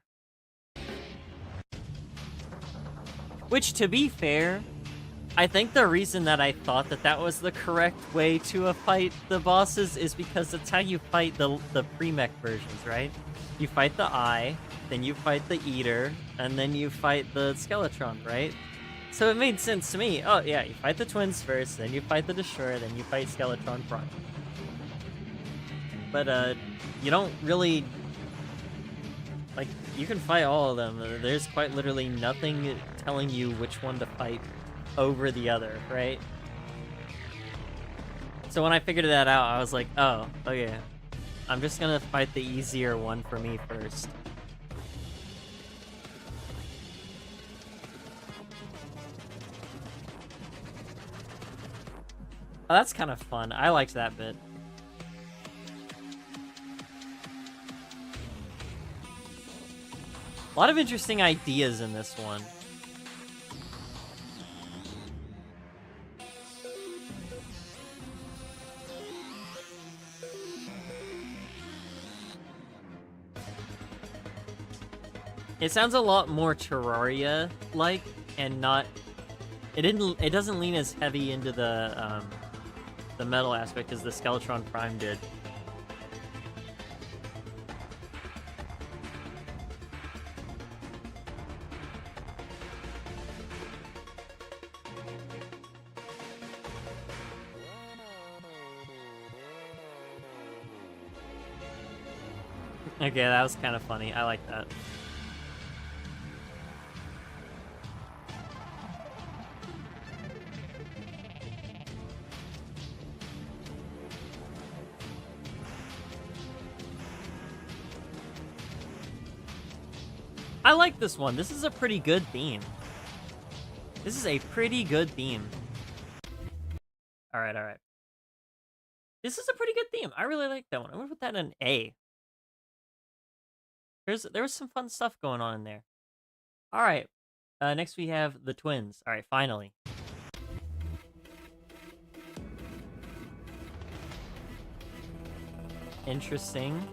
which, to be fair, I think the reason that I thought that that was the correct way to fight the bosses is because that's how you fight the pre-mech versions, right? You fight the Eye, then you fight the Eater, and then you fight the Skeletron, right? So it made sense to me. Oh yeah, you fight the twins first, then you fight the Destroyer, then you fight Skeletron Prime. But you don't really, like, you can fight all of them. There's quite literally nothing telling you which one to fight over the other, right? So when I figured that out, I was like, oh, okay. I'm just gonna fight the easier one for me first. Oh, that's kind of fun. I liked that bit. A lot of interesting ideas in this one. It sounds a lot more Terraria-like, and not. It doesn't lean as heavy into the metal aspect as the Skeletron Prime did. Okay, that was kind of funny. I like that. I like this one. This is a pretty good theme. This is a pretty good theme. All right. This is a pretty good theme. I really like that one. I'm gonna put that in an A. There was some fun stuff going on in there. All right. Next we have the twins. All right, finally. Interesting.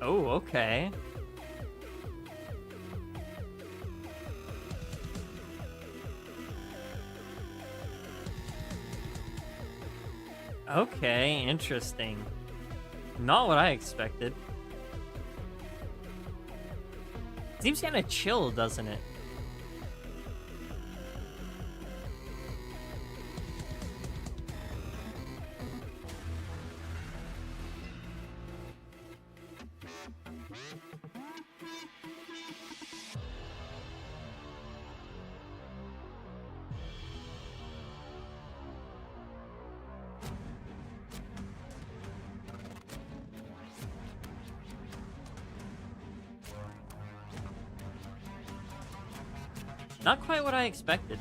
Oh, okay. Okay, interesting. Not what I expected. Seems kind of chill, doesn't it? Not quite what I expected.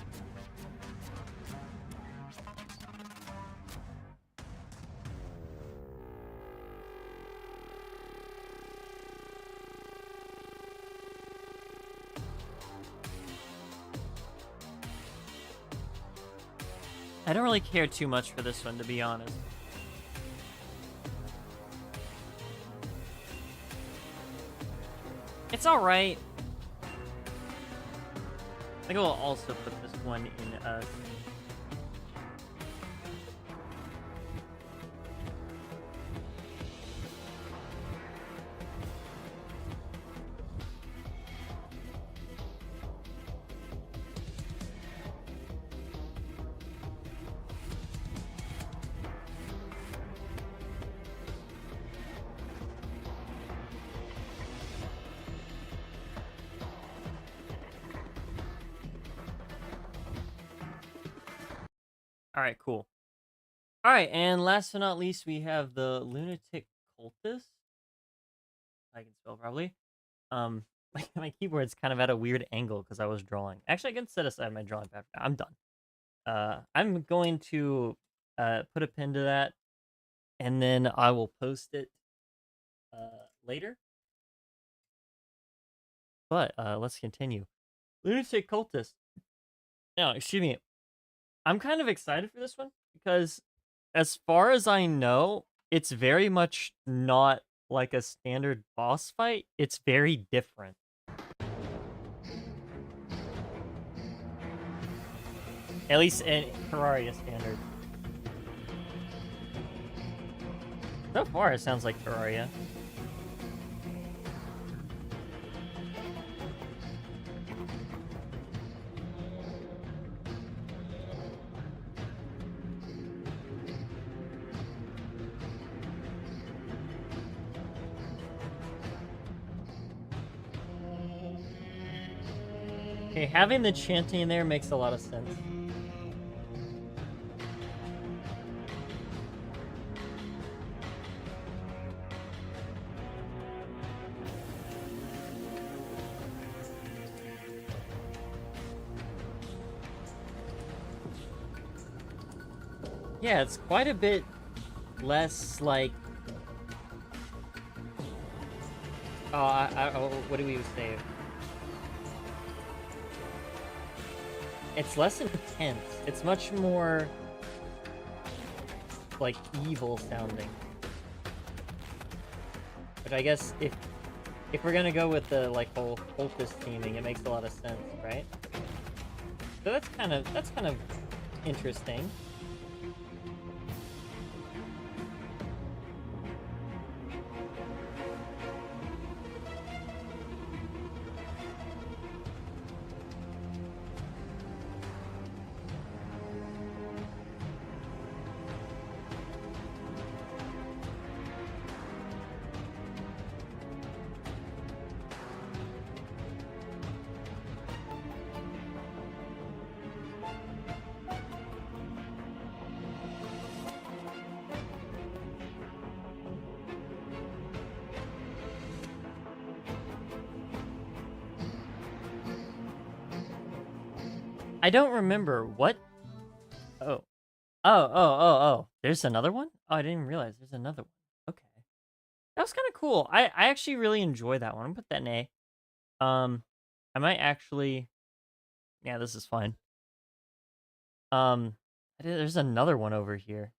I don't really care too much for this one, to be honest. It's alright. I think I'll also put this one in a... Alright, cool. Alright, and last but not least, we have the lunatic cultist. I can spell probably. My keyboard's kind of at a weird angle because I was drawing. Actually, I can set aside my drawing pad. I'm done. I'm going to put a pin to that, and then I will post it later. But let's continue. Lunatic cultist. Now, excuse me. I'm kind of excited for this one because, as far as I know, it's very much not like a standard boss fight. It's very different. At least in Terraria standard. So far, it sounds like Terraria. Okay, having the chanting in there makes a lot of sense. Yeah, it's quite a bit less like... Oh, what do we say? It's less intense. It's much more like evil sounding. But I guess if we're gonna go with the like whole cultist theming, it makes a lot of sense, right? So that's kind of interesting. I don't remember what. Oh. Oh. There's another one? Oh, I didn't even realize there's another one. Okay. That was kind of cool. I actually really enjoy that one. I'm gonna put that in A. I might actually. Yeah, this is fine. There's another one over here.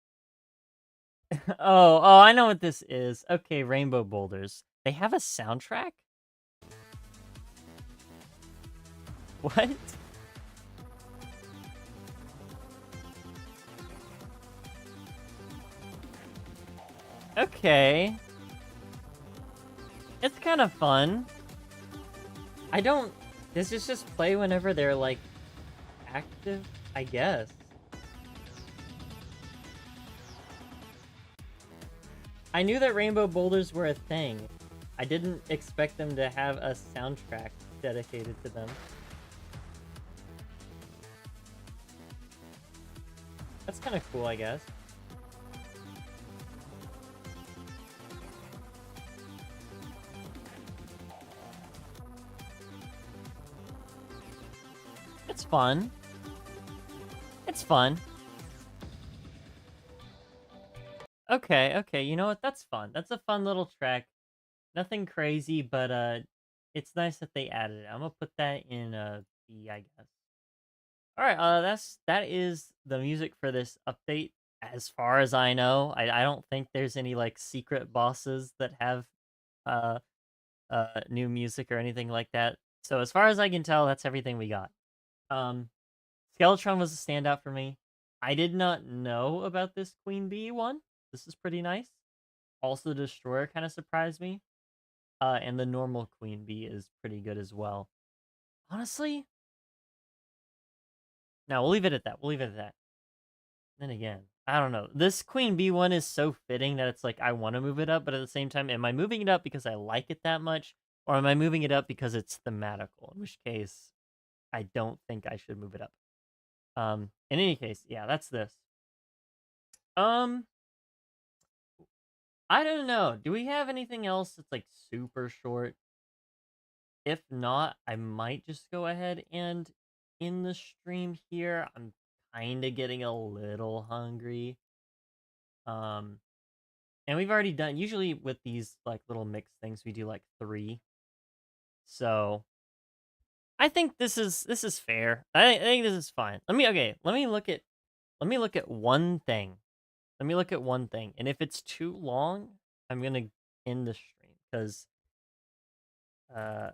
Oh, I know what this is. Okay, Rainbow Boulders. They have a soundtrack? What? Okay. It's kind of fun. I don't... Does this just play whenever they're, like, active? I guess. I knew that Rainbow Boulders were a thing. I didn't expect them to have a soundtrack dedicated to them. That's kind of cool, I guess. It's fun. It's fun. Okay, you know what? That's fun. That's a fun little track. Nothing crazy, but it's nice that they added it. I'm gonna put that in B, I guess. All right, that is the music for this update. As far as I know, I don't think there's any like secret bosses that have uh new music or anything like that. So as far as I can tell, that's everything we got. Um, Skeletron was a standout for me. I did not know about this Queen Bee one. This is pretty nice. Also, Destroyer kind of surprised me. And the normal Queen Bee is pretty good as well. Honestly, no, we'll leave it at that. We'll leave it at that. Then again, I don't know. This Queen Bee one is so fitting that it's like I want to move it up, but at the same time, am I moving it up because I like it that much, or am I moving it up because it's thematical? In which case, I don't think I should move it up. In any case, yeah, that's this. Um, I don't know. Do we have anything else that's like super short? If not, I might just go ahead and in the stream here. I'm kind of getting a little hungry. And we've already done, usually with these like little mixed things, we do like 3. So I think this is fair. I think this is fine. Let me look at one thing. Let me look at one thing. And if it's too long, I'm gonna end the stream because uh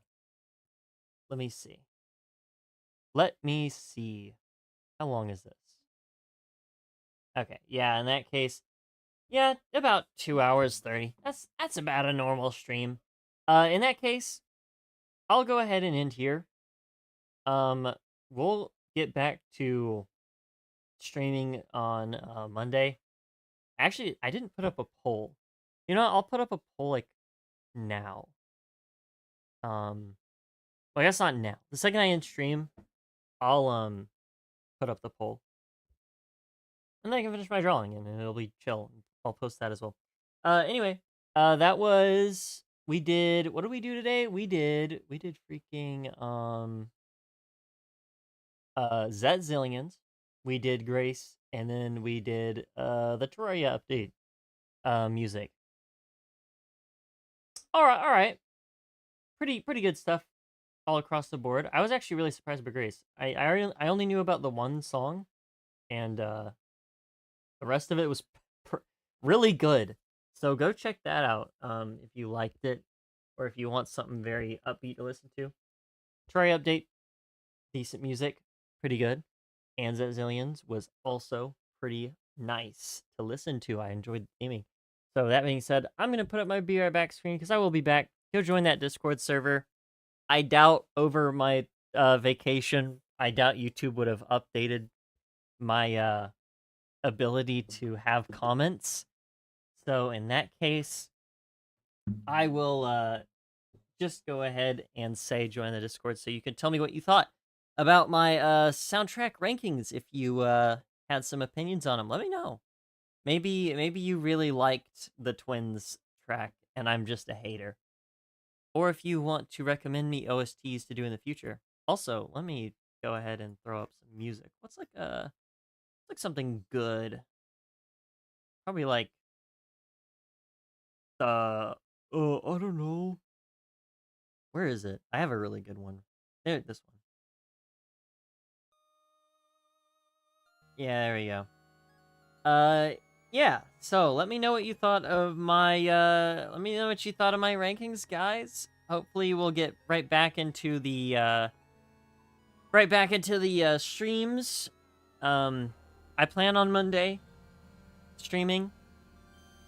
let me see. Let me see. How long is this? Okay, yeah, in that case, yeah, about 2 hours 30. That's about a normal stream. In that case, I'll go ahead and end here. We'll get back to streaming on Monday. Actually, I didn't put up a poll. You know, I'll put up a poll like now. Well, I guess not now. The second I end stream, I'll put up the poll. And then I can finish my drawing and it'll be chill. I'll post that as well. Anyway, that was we did what did we do today? We did freaking Zet Zillions. We did Grace, and then we did the Terraria update music. All right. Pretty good stuff all across the board. I was actually really surprised by Grace. I only knew about the one song, and the rest of it was really good. So go check that out if you liked it, or if you want something very upbeat to listen to. Terraria update, decent music, pretty good. And Zet Zillions was also pretty nice to listen to. I enjoyed gaming. So that being said, I'm going to put up my Be Right Back screen because I will be back. Go join that Discord server. I doubt over my vacation, I doubt YouTube would have updated my ability to have comments. So in that case, I will just go ahead and say join the Discord so you can tell me what you thought about my soundtrack rankings. If you had some opinions on them, let me know. Maybe you really liked the Twins track and I'm just a hater. Or if you want to recommend me OSTs to do in the future. Also, let me go ahead and throw up some music. What's like something good? Probably like I don't know. Where is it? I have a really good one. There, this one. Yeah, there we go. Yeah. So let me know what you thought of my let me know what you thought of my rankings, guys. Hopefully we'll get right back into the streams. I plan on Monday streaming.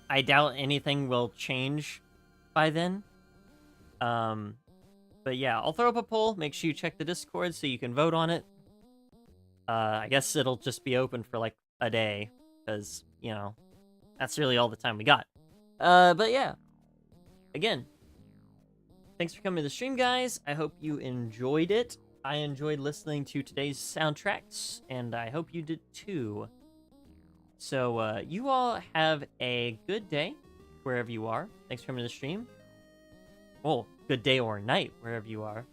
I doubt anything will change by then. But yeah, I'll throw up a poll. Make sure you check the Discord so you can vote on it. I guess it'll just be open for like a day, because, you know, that's really all the time we got. But yeah, again, thanks for coming to the stream, guys. I hope you enjoyed it. I enjoyed listening to today's soundtracks, and I hope you did too. So, you all have a good day, wherever you are. Thanks for coming to the stream. Oh, good day or night, wherever you are.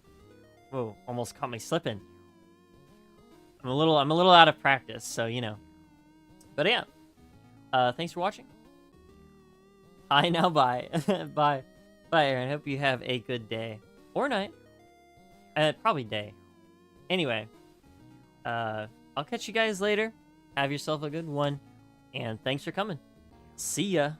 Whoa, almost caught me slipping. I'm a little out of practice, so, you know. But yeah, thanks for watching. Hi, now bye. Bye. Bye, Aaron. Hope you have a good day. Or night. Probably day. Anyway, I'll catch you guys later. Have yourself a good one. And thanks for coming. See ya.